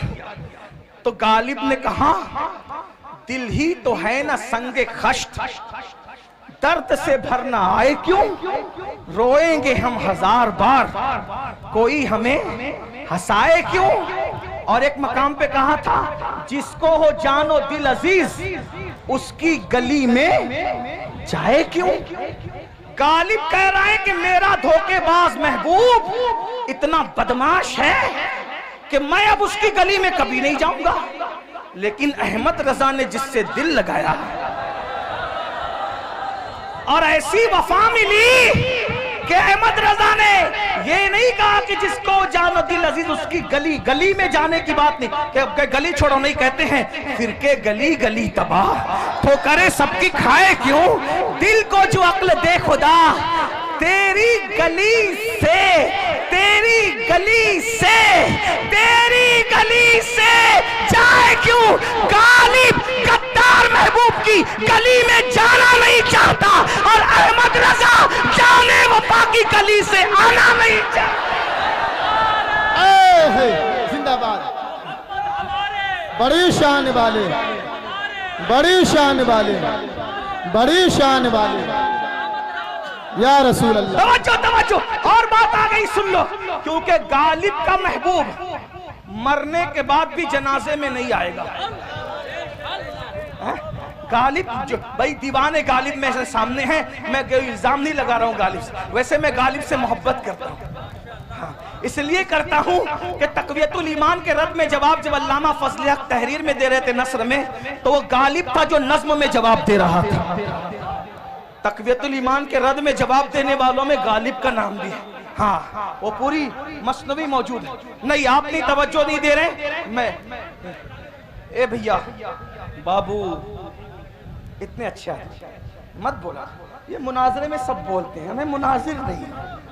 तो गालिब ने कहा दिल ही तो है ना संगे खश्त, दर्द से भरना आए क्यों, रोएंगे हम हजार बार, कोई हमें हंसाए क्यों। और एक मकाम पे कहा था, जिसको हो जानो दिल अजीज, उसकी गली में जाए क्यों। गालिब कह रहा है कि मेरा धोखेबाज महबूब इतना बदमाश है कि मैं अब उसकी गली में कभी नहीं जाऊंगा। लेकिन अहमद रजा ने जिससे दिल लगाया और ऐसी वफा मिली कि अहमद रजा ने ये नहीं कहा कि जिसको जानो दिल अजीज उसकी गली, गली में जाने की बात नहीं, कि गली छोड़ो नहीं, कहते हैं फिर के गली गली तबाह, तो करे सबकी खाए क्यों। दिल को जो अक्ल दे खुदा, तेरी गली से, तेरी गली से, तेरी गली से जाए क्यों। गालिब गद्दार महबूब की गली में जाना नहीं चाहता और अहमद रजा जाने वफा की गली से आना नहीं चाहता। जिंदाबाद। बड़ी शान वाले, बड़ी शान वाले, बड़ी शान वाले या रसूल अल्लाह। तवज्जो तवज्जो, और बात आ गई सुन लो, क्योंकि गालिब का महबूब मरने के बाद भी जनाजे में नहीं आएगा। गालिब जो भाई दीवाने गालिब मेरे सामने हैं, मैं इल्जाम नहीं लगा रहा हूँ गालिब से, वैसे मैं गालिब से मोहब्बत करता हूँ। हाँ, इसलिए करता हूँ कि तक़वियतुल ईमान के रद में जवाब जब अल्लामा फजल हक तहरीर में दे रहे थे नस्र में, तो वो गालिब था जो नज्म में जवाब दे रहा था। तक़वियतुल ईमान के रद में जवाब देने वालों में गालिब का नाम भी है। हाँ, वो पूरी मसनवी मौजूद है। नहीं, आप नहीं तवज्जो नहीं दे रहे। मैं ए भैया बाबू इतने अच्छे मत बोला, ये मुनाजरे में सब बोलते हैं, हमें मुनाजिर नहीं,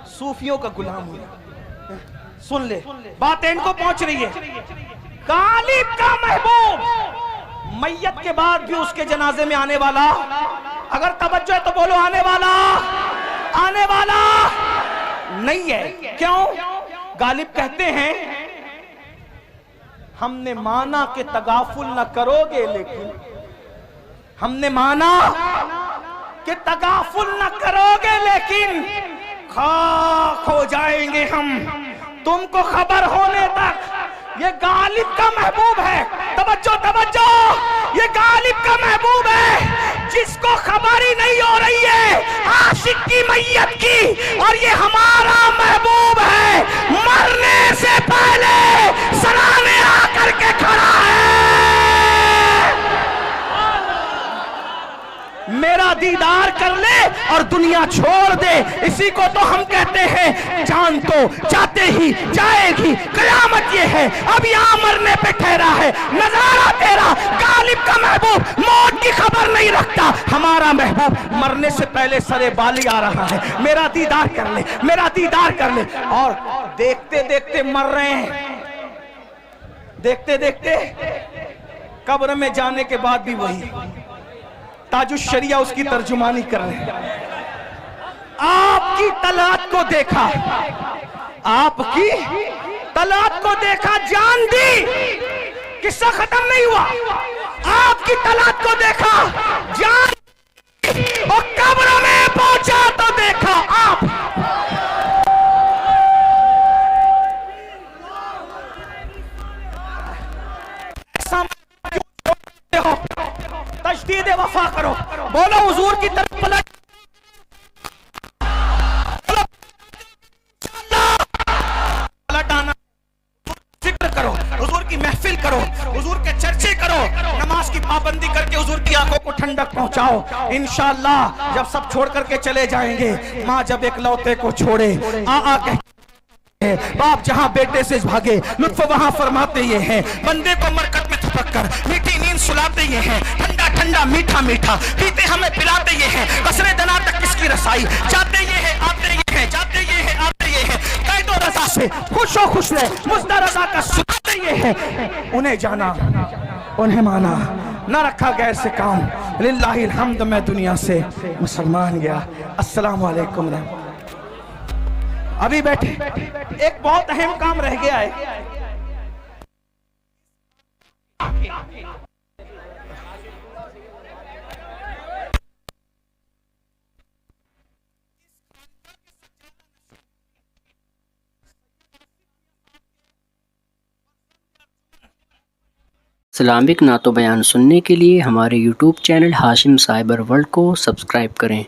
सूफियों का गुलाम हुआ। सुन ले, बात इनको पहुंच रही है। गालिब का महबूब मैयत के बाद भी उसके जनाजे में आने वाला, अगर तवज्जो है तो बोलो आने वाला, आने वाला नहीं है। क्यों? गालिब कहते हैं हमने माना कि तगाफुल न करोगे, लेकिन हमने माना कि तगाफुल न करोगे, लेकिन खाक हो जाएंगे हम तुमको खबर होने तक। ये गालिब का महबूब है। तवज्जो तवज्जो, ये गालिब का महबूब है जिसको खबर ही नहीं हो रही है आशिक की मैयत की, और ये हमारा महबूब है, मरने से पहले सराहने आकर के खड़ा है। मेरा दीदार कर ले और दुनिया छोड़ दे, इसी को तो हम कहते हैं जान तो जाते ही जाएगी। कयामत ये है, अब यहाँ मरने पे ठहरा है नजारा तेरा। गालिब का महबूब मौत की खबर नहीं रखता, हमारा महबूब मरने से पहले सरे बाली आ रहा है। मेरा दीदार कर ले, मेरा दीदार कर ले। और देखते देखते मर रहे हैं, देखते देखते कब्र में जाने के बाद भी वही ताजुश शरिया उसकी तर्जुमानी कर रहे हैं। आपकी तलात को देखा, आपकी तलात को देखा, जान दी, किस्सा खत्म नहीं हुआ। आपकी तलात को देखा, जान दी, और कब्र में पहुंचा तो देखा आप। दफा करो, बोलो हुजूर की तरफ पलट, पलट आना, जिक्र करो, हुजूर की महफिल करो, हुजूर के चर्चे करो, नमाज की पाबंदी करके हुजूर की आंखों को ठंडक पहुंचाओ। इंशाअल्लाह जब सब छोड़ करके चले जाएंगे, माँ जब एक लौते को छोड़े आ कह बाप जहां बेटे से भागे, लुत्फ वहां फरमाते ये हैं, बंदे को मरकत में थपक कर मीठी नींद सुलाते ये हैं, ठंडा ठंडा मीठा मीठा पीते हमें पिलाते ये हैं, कसरे दना तक किसकी रसाई, जाते ये हैं आते ये हैं, जाते ये हैं आते ये हैं, कैदो रजा से खुशो खुश रहे, मुझदा रजा का सुनाते ये हैं, उन्हें जाना उन्हें माना, न रखा गैर से काम, लिल्लाहिल हम्द, मैं दुनिया से मुसलमान गया। अस्सलाम वालेकुम। अभी बैठे, एक बहुत अहम काम रह गया है। इस्लामिक नातो बयान सुनने के लिए हमारे YouTube channel Hashim cyber world को सब्सक्राइब करें।